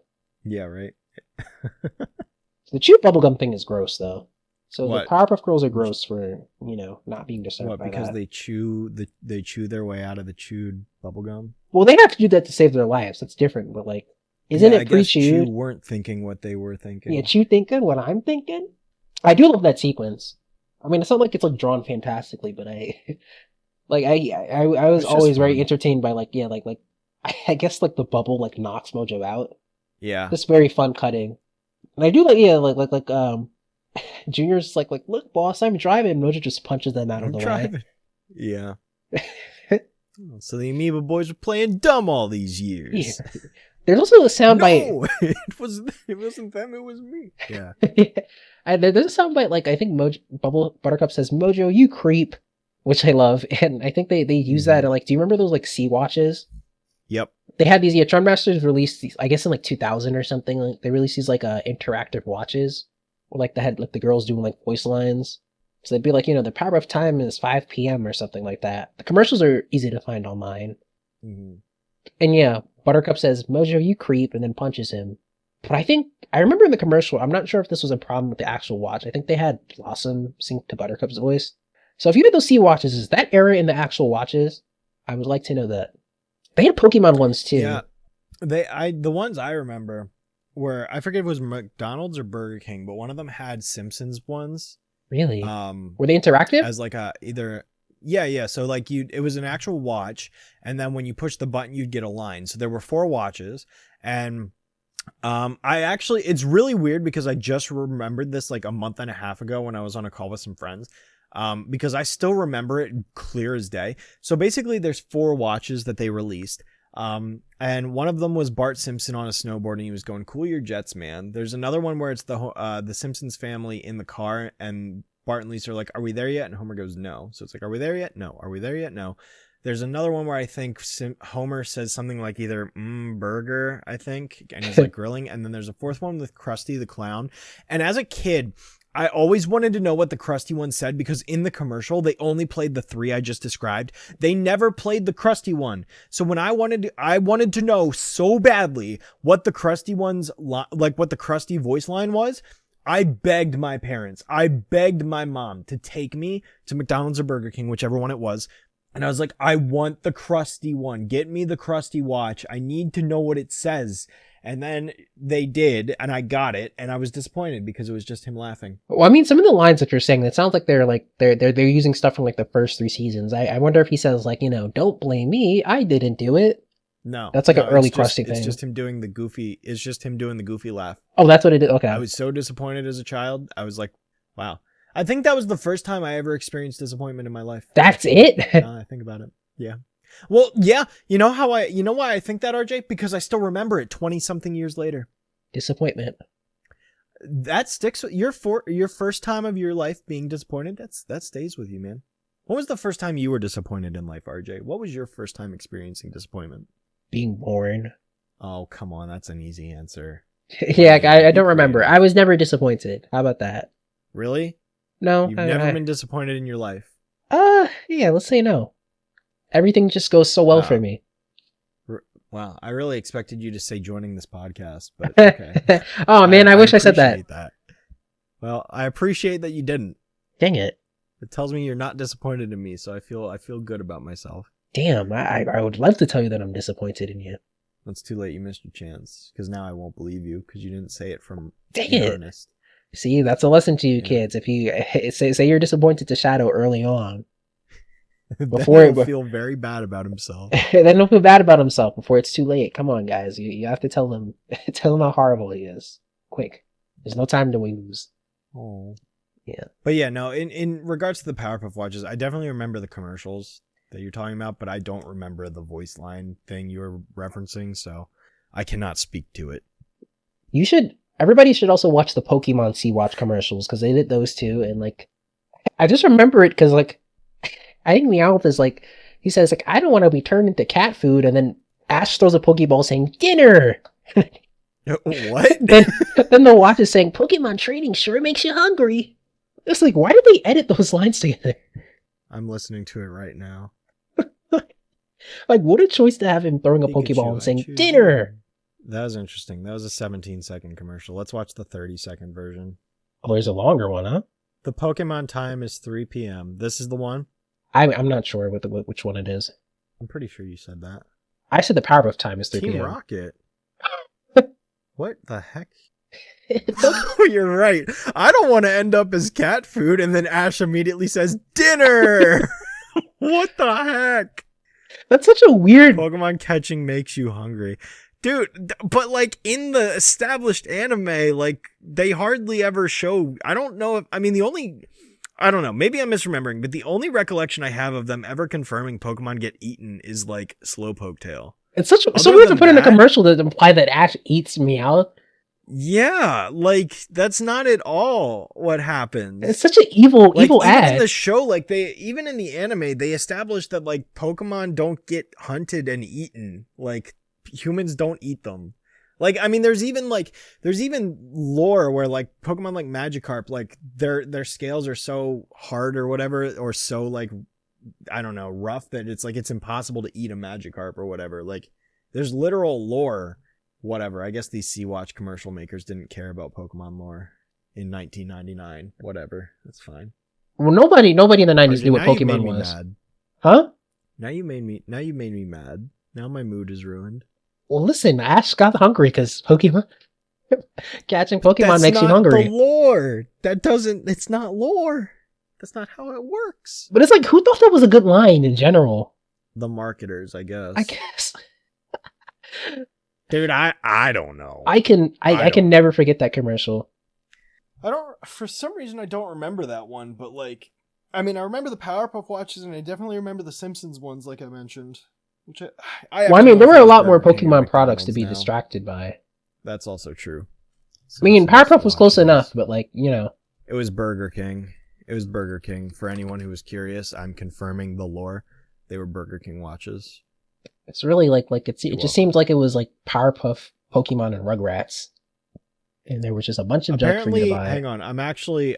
Yeah, right. The chew bubblegum thing is gross, though. So what? The Powerpuff Girls are gross for, not being disturbed by because that. they chew their way out of the chewed bubblegum? Well, they have to do that to save their lives. That's different, but like, isn't it pre-chewed? Chew weren't thinking what they were thinking. Yeah, Chew thinking what I'm thinking? I do love that sequence. I mean, it's not like it's like drawn fantastically, but I was always very entertained by like I guess like the bubble like knocks Mojo out. Yeah. It's very fun cutting. And I do like Junior's like look, boss, I'm driving. Mojo just punches them out of the way. Yeah. So the Amoeba Boys were playing dumb all these years. Yeah. There's also a soundbite. No, it wasn't them. It was me. Yeah. And there's a soundbite like I think Buttercup says, "Mojo, you creep," which I love, and I think they use that. And like, do you remember those like sea watches? Yep. They had these. Yeah, Trendmasters released these. I guess in like 2000 or something. Like they released these like interactive watches, where like they had like the girls doing like voice lines. So they'd be like, the power of time is 5 p.m. or something like that. The commercials are easy to find online. Mm-hmm. And yeah, Buttercup says, "Mojo, you creep," and then punches him. But I remember in the commercial, I'm not sure if this was a problem with the actual watch. I think they had Blossom sync to Buttercup's voice. So if you had those sea watches, is that error in the actual watches? I would like to know that. They had Pokemon ones too. Yeah, the ones I remember were, I forget if it was McDonald's or Burger King, but one of them had Simpsons ones. Really? Were they interactive? As like yeah. So like it was an actual watch, and then when you push the button, you'd get a line. So there were 4 watches, and it's really weird because I just remembered this like a month and a half ago when I was on a call with some friends. Because I still remember it clear as day. So basically there's 4 watches that they released. And one of them was Bart Simpson on a snowboard and he was going, "Cool your jets, man." There's another one where it's the Simpsons family in the car and Bart and Lisa are like, "Are we there yet?" And Homer goes, "No." So it's like, "Are we there yet?" "No." "Are we there yet?" "No." There's another one where I think Homer says something like either burger, I think, and he's like grilling. And then there's a 4th one with Krusty the Clown. And as a kid, I always wanted to know what the Krusty one said because in the commercial, they only played the 3 I just described. They never played the Krusty one. So when I wanted to know so badly what the Krusty one's, like what the Krusty voice line was, I begged my parents. I begged my mom to take me to McDonald's or Burger King, whichever one it was. And I was like, I want the Krusty one. Get me the Krusty watch. I need to know what it says. And then they did, and I got it, and I was disappointed because it was just him laughing. Well, I mean, some of the lines that you're saying, that sounds like they're using stuff from like the first 3 seasons. I wonder if he says like, "Don't blame me, I didn't do it." No, that's like an early Krusty thing. It's just him doing the goofy. It's just him doing the goofy laugh. Oh, that's what it is. Okay. I was so disappointed as a child. I was like, wow. I think that was the first time I ever experienced disappointment in my life. That's it. Now I think about it. Yeah. Well, yeah. You know why I think that, RJ? Because I still remember it 20 something years later. Disappointment. That sticks with your first time of your life being disappointed. That stays with you, man. When was the first time you were disappointed in life, RJ? What was your first time experiencing disappointment? Being born. Oh, come on. That's an easy answer. Yeah, I don't remember. I was never disappointed. How about that? Really? No. You've never been disappointed in your life. Yeah, let's say no. Everything just goes so well for me. Wow, I really expected you to say joining this podcast, but okay. Oh man, I wish I said that. Well, I appreciate that you didn't. Dang it. It tells me you're not disappointed in me, so I feel good about myself. Damn, I would love to tell you that I'm disappointed in you. It's too late. You missed your chance, because now I won't believe you because you didn't say it from earnest. See, that's a lesson to you kids. If you say you're disappointed to Shadow early on, before he'll feel very bad about himself. Then he'll feel bad about himself before it's too late. Come on, guys, you have to tell him how horrible he is. Quick, there's no time to lose. Oh, yeah. But yeah, no. In regards to the Powerpuff watches, I definitely remember the commercials that you're talking about, but I don't remember the voice line thing you were referencing, so I cannot speak to it. Everybody should also watch the Pokemon Sea-Watch commercials, because they did those too, and like, I just remember it because like, I think Meowth is like, he says like, I don't want to be turned into cat food, and then Ash throws a Pokeball saying, dinner! What? then the watch is saying, Pokemon training sure makes you hungry. It's like, why did they edit those lines together? I'm listening to it right now. Like, what a choice to have him throwing a Pokeball and saying, dinner! That was interesting. That was a 17-second commercial. Let's watch the 30-second version. Oh, there's a longer one, huh? The Pokemon time is 3 p.m. This is the one? I'm not sure which one it is. I'm pretty sure you said that. I said the Powerpuff time is 3 p.m. Team Rocket. What the heck? You're right. I don't want to end up as cat food, and then Ash immediately says, dinner! What the heck? That's such a weird... Pokemon catching makes you hungry. Dude, but like in the established anime, like they hardly ever show... I don't know if... I mean, I don't know. Maybe I'm misremembering, but the only recollection I have of them ever confirming Pokemon get eaten is like Slowpoke Tail. It's so weird to put in a commercial to imply that Ash eats Meowth. Yeah, like that's not at all what happens. It's such an evil ad. Even in the show, like even in the anime, they established that like Pokemon don't get hunted and eaten. Like humans don't eat them. Like, I mean, there's even lore where like Pokemon like Magikarp, like their scales are so hard or whatever, or so like, I don't know, rough that it's like, it's impossible to eat a Magikarp or whatever. Like there's literal lore, whatever. I guess these Sea-Watch commercial makers didn't care about Pokemon lore in 1999, whatever. That's fine. Well, nobody in the 90s knew what Pokemon was. Mad. Huh? Now you made me mad. Now my mood is ruined. Well, listen, Ash got hungry because Pokemon catching Pokemon makes you hungry. That's not the lore. It's not lore. That's not how it works. But it's like, who thought that was a good line in general? The marketers, I guess. Dude, I don't know. I can never forget that commercial. For some reason I don't remember that one, but like, I mean, I remember the Powerpuff watches, and I definitely remember the Simpsons ones, like I mentioned. Which I mean, there were a lot more Pokemon products to be distracted by. That's also true. I mean, Powerpuff was close enough, but like, you know. It was Burger King. For anyone who was curious, I'm confirming the lore. They were Burger King watches. It's really like it just seemed like it was like Powerpuff, Pokemon, and Rugrats. And there was just a bunch of junk for you to buy. Hang on, I'm actually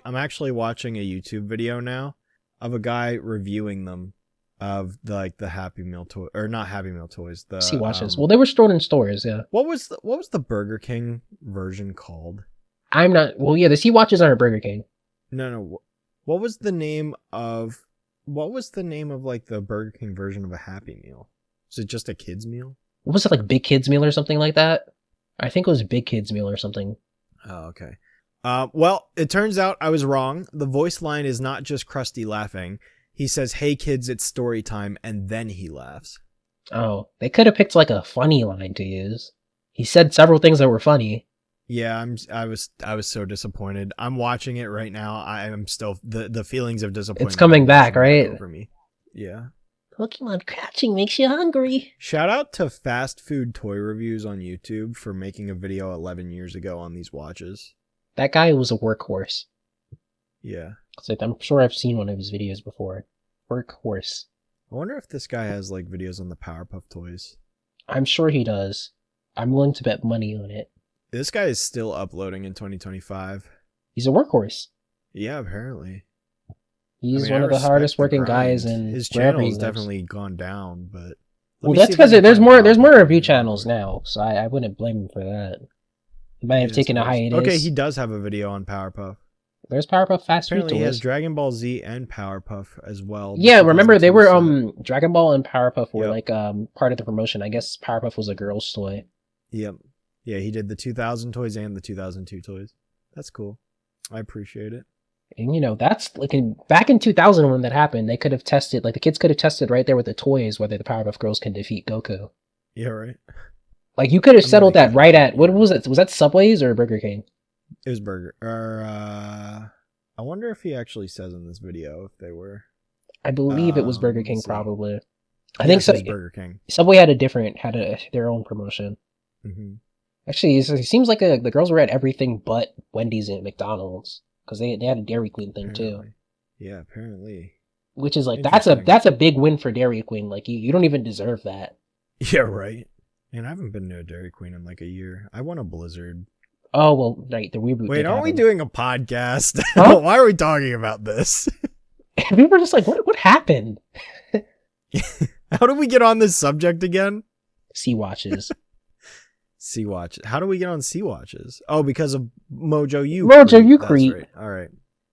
watching a YouTube video now of a guy reviewing them. Of the Happy Meal toy, or not Happy Meal toys, the Sea-Watches. Well, they were stored in stores, yeah. What was the Burger King version called? I'm not. Well, yeah, the Sea-Watches aren't Burger King. No. What was the name of like the Burger King version of a Happy Meal? Was it just a kids meal? What was it, like Big Kids Meal or something like that? I think it was Big Kids Meal or something. Oh, okay. Well, it turns out I was wrong. The voice line is not just Krusty laughing. He says, "Hey kids, it's story time," and then he laughs. Oh, they could have picked like a funny line to use. He said several things that were funny. Yeah, I was so disappointed. I'm watching it right now. I am still the feelings of disappointment. It's coming back, right? Over me. Yeah. Pokemon catching makes you hungry. Shout out to Fast Food Toy Reviews on YouTube for making a video 11 years ago on these watches. That guy was a workhorse. Yeah. So I'm sure I've seen one of his videos before. Workhorse. I wonder if this guy has like videos on the Powerpuff toys. I'm sure he does. I'm willing to bet money on it. This guy is still uploading in 2025. He's a workhorse. Yeah, apparently. He's one of the hardest working guys, and his channel has definitely gone down. But well, that's because there's more review channels now, so I wouldn't blame him for that. He might have taken a hiatus. Okay, he does have a video on Powerpuff. There's Powerpuff Fast Food Apparently, Toys. he has Dragon Ball Z and Powerpuff as well. Yeah, remember they were Dragon Ball and Powerpuff were like part of the promotion. I guess Powerpuff was a girl's toy. Yep. Yeah, he did the 2000 toys and the 2002 toys. That's cool. I appreciate it. And you know, that's like back in 2000 when that happened, they could have tested, like the kids could have tested right there with the toys whether the Powerpuff Girls can defeat Goku. Yeah, right. Like you could have settled that right at what was it? Was that Subway's or Burger King? It was Burger. I wonder if he actually says in this video if they were. I believe it was Burger King, probably. I think so. Burger King. Subway had their own promotion. Mm-hmm. Actually, it seems like the girls were at everything but Wendy's and McDonald's because they had a Dairy Queen thing too. Yeah, apparently. Which is like that's a big win for Dairy Queen. Like you don't even deserve that. Yeah, right. And I haven't been to a Dairy Queen in like a year. I want a Blizzard. Oh well, right. The reboot. Wait, aren't we doing a podcast? Huh? Why are we talking about this? We were just like, what happened? How did we get on this subject again? Sea Watches. Sea Watch. How do we get on Sea Watches? Oh, because of Mojo U. Mojo U Creep. Right. All right.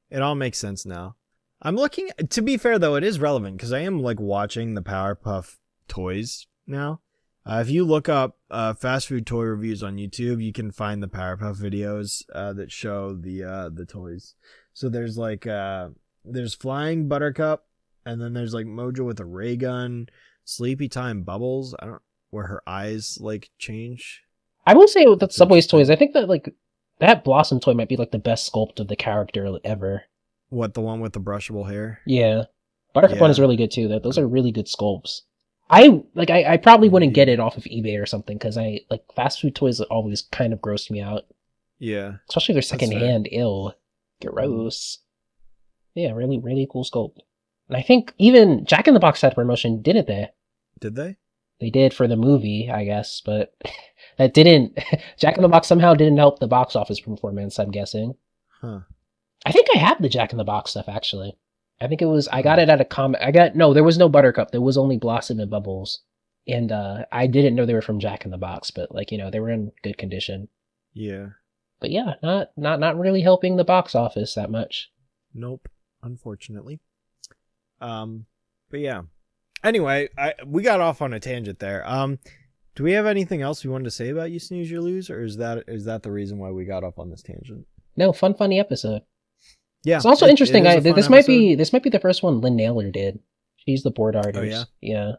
It all makes sense now. I'm looking. To be fair, though, it is relevant because I am like watching the Powerpuff toys now. If you look up fast food toy reviews on YouTube, you can find the Powerpuff videos that show the toys. So there's like there's Flying Buttercup, and then there's like Mojo with a ray gun, Sleepy Time Bubbles. Where her eyes like change. I will say with the Subway's toys, I think that like that Blossom toy might be like the best sculpt of the character ever. What, the one with the brushable hair? Yeah, Buttercup one is really good too. Those are really good sculpts. I probably wouldn't get it off of eBay or something because I like fast food toys always kind of grossed me out. Yeah, especially if they're secondhand. Ill, gross. Yeah, really, really cool sculpt. And I think even Jack in the Box had a promotion, didn't they? Did they? They did for the movie, I guess, but that didn't. Jack in the Box somehow didn't help the box office performance, I'm guessing. Huh. I think I have the Jack in the Box stuff, actually. I think it was, I got it at a comic. No, there was no Buttercup. There was only Blossom and Bubbles. And I didn't know they were from Jack in the Box, but like, you know, they were in good condition. Yeah. But yeah, not really helping the box office that much. Nope, unfortunately. But yeah. Anyway, we got off on a tangent there. Do we have anything else we wanted to say about You Snooze, You Lose, or is that the reason why we got off on this tangent? No, funny episode. Yeah, it's also interesting. This might be the first one Lynn Naylor did. She's the board artist. Oh, yeah.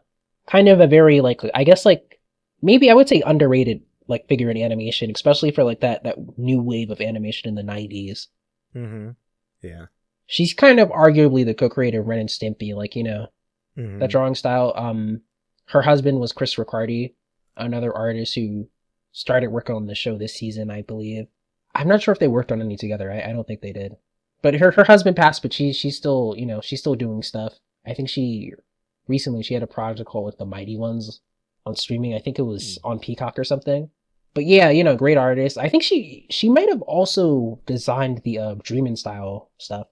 Kind of a very like, I guess like maybe I would say underrated like figure in animation, especially for like that new wave of animation in the 90s. Mm-hmm. Yeah. She's kind of arguably the co-creator of Ren and Stimpy, like, you know, that drawing style. Her husband was Chris Riccardi, another artist who started working on the show this season, I believe. I'm not sure if they worked on any together. I don't think they did. But her husband passed, but she's still, you know, she's still doing stuff. I think recently she had a project called like The Mighty Ones on streaming. I think it was on Peacock or something. But yeah, you know, great artist. I think she might have also designed the Dreamin' style stuff.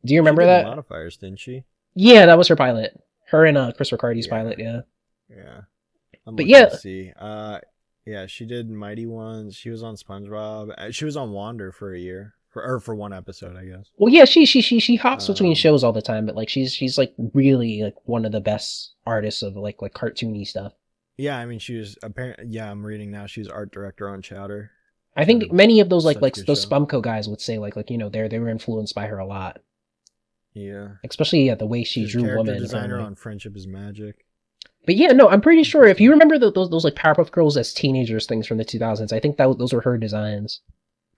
Do you remember that? Modifiers, didn't she? Yeah, that was her pilot. Her and Chris Riccardi's pilot, yeah. Yeah. But yeah. See. Yeah, she did Mighty Ones. She was on SpongeBob. She was on Wander for a year. For one episode, I guess. Well, yeah, she hops between shows all the time, but like she's like really like one of the best artists of like cartoony stuff. Yeah, I mean she was apparently. Yeah, I'm reading now. She's art director on Chowder. I think many of those those Spumco guys would say like you know they were influenced by her a lot. Yeah, especially the way she drew women. Designer on Friendship is Magic. But yeah, no, I'm pretty sure if you remember those like Powerpuff Girls as teenagers things from the 2000s, I think those were her designs.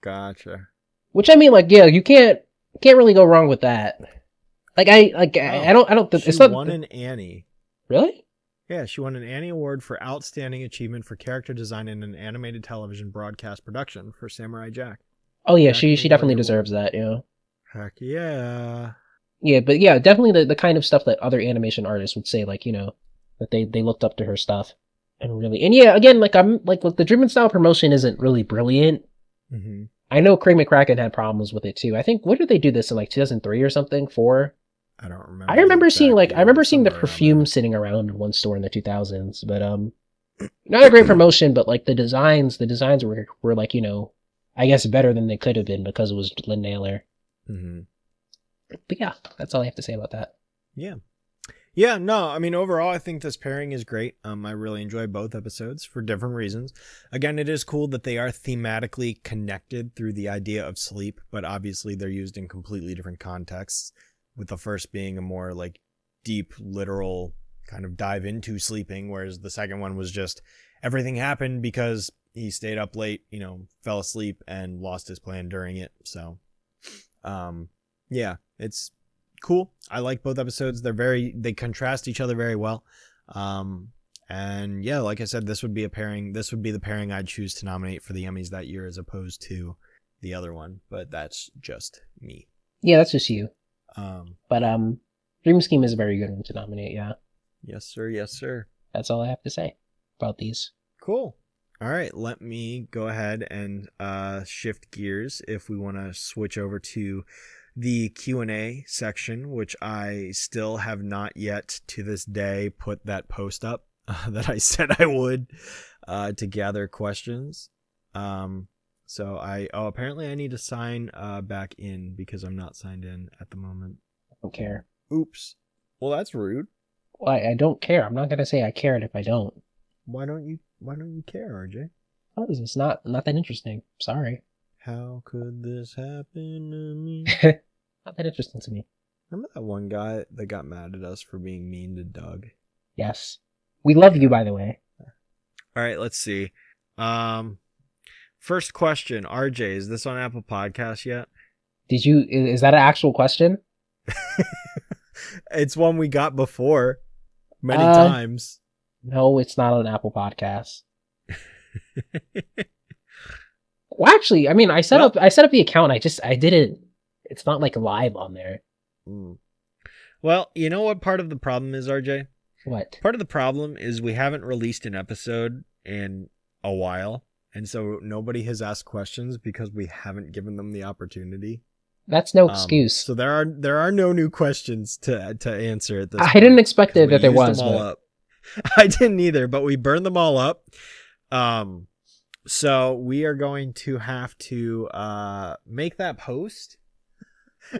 Gotcha. Which I mean, like, yeah, you can't really go wrong with that. I don't. She won an Annie. Really? Yeah, she won an Annie Award for Outstanding Achievement for Character Design in an Animated Television Broadcast Production for Samurai Jack. Oh yeah, she definitely deserves that. Yeah. Heck yeah. Yeah, but yeah, definitely the kind of stuff that other animation artists would say, like, you know, that they looked up to her stuff, and yeah, again, like I'm like the Dreamin' style promotion isn't really brilliant. Mm-hmm. I know Craig McCracken had problems with it too. I think, what did they do this in like 2003 or something? 4? I don't remember. I remember seeing the somewhere perfume sitting around in one store in the 2000s, but not a great promotion. But like the designs were like, you know, I guess better than they could have been because it was Lynn Naylor. Mm-hmm. But yeah, that's all I have to say about that. Yeah. Yeah, no, I mean, overall, I think this pairing is great. I really enjoy both episodes for different reasons. Again, it is cool that they are thematically connected through the idea of sleep, but obviously they're used in completely different contexts, with the first being a more like deep, literal kind of dive into sleeping, whereas the second one was just everything happened because he stayed up late, you know, fell asleep and lost his plan during it. So, yeah, it's cool. I like both episodes. They contrast each other very well. And yeah, like I said, this would be the pairing I'd choose to nominate for the Emmys that year as opposed to the other one, but that's just me. Yeah, that's just you. But Dream Scheme is a very good one to nominate, yeah. Yes, sir. Yes, sir. That's all I have to say about these. Cool. All right, let me go ahead and shift gears if we want to switch over to the Q&A section, which I still have not yet to this day put that post up that I said I would to gather questions. So apparently I need to sign back in because I'm not signed in at the moment. I don't care. Oops. Well, that's rude. Well, I don't care. I'm not going to say I cared if I don't. Why don't you care, RJ? Oh, it's not that interesting. Sorry. How could this happen to me? Not that interesting to me. Remember that one guy that got mad at us for being mean to Doug? Yes. We love you, by the way. All right, let's see. First question, RJ, is this on Apple Podcasts yet? Is that an actual question? It's one we got before many times. No, it's not on Apple Podcasts. Well, actually, I mean, I set up the account. I didn't. It's not like live on there. Well, you know what part of the problem is, RJ? What? Part of the problem is we haven't released an episode in a while, and so nobody has asked questions because we haven't given them the opportunity. That's no excuse. So there are no new questions to answer at this I point, didn't expect that there was. I didn't either, but we burned them all up. So we are going to have to make that post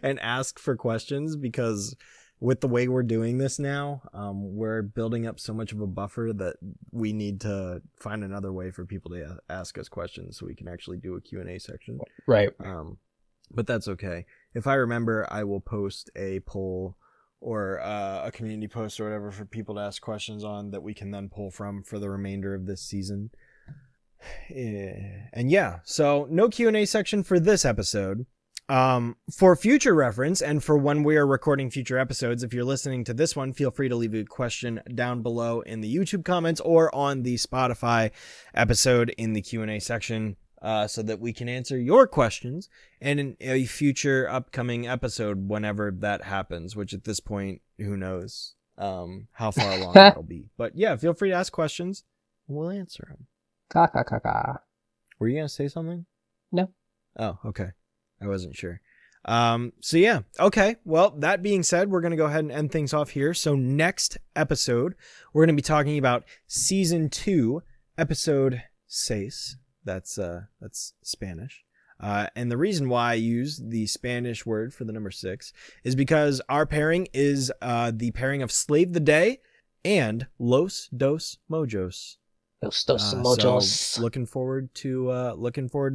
and ask for questions because with the way we're doing this now, we're building up so much of a buffer that we need to find another way for people to ask us questions so we can actually do a Q&A section. Right. But that's okay. If I remember, I will post a poll or a community post or whatever for people to ask questions on that we can then pull from for the remainder of this season. And yeah, so no Q&A section for this episode. For future reference and for when we are recording future episodes, if you're listening to this one, feel free to leave a question down below in the YouTube comments or on the Spotify episode in the Q&A section. So that we can answer your questions in a future upcoming episode whenever that happens, which at this point, who knows how far along that'll be. But yeah, feel free to ask questions. We'll answer them. Were you going to say something? No. Oh, okay. I wasn't sure. So yeah. Okay. Well, that being said, we're going to go ahead and end things off here. So next episode, we're going to be talking about season 2, episode 6. That's Spanish. And the reason why I use the Spanish word for the number 6 is because our pairing is the pairing of Slave the Day and Los Dos Mojos. Los Dos Mojos. So looking forward to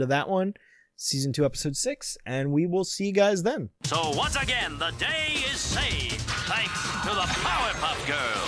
that one. Season 2, episode 6, and we will see you guys then. So once again, the day is saved thanks to the Powerpuff Girls.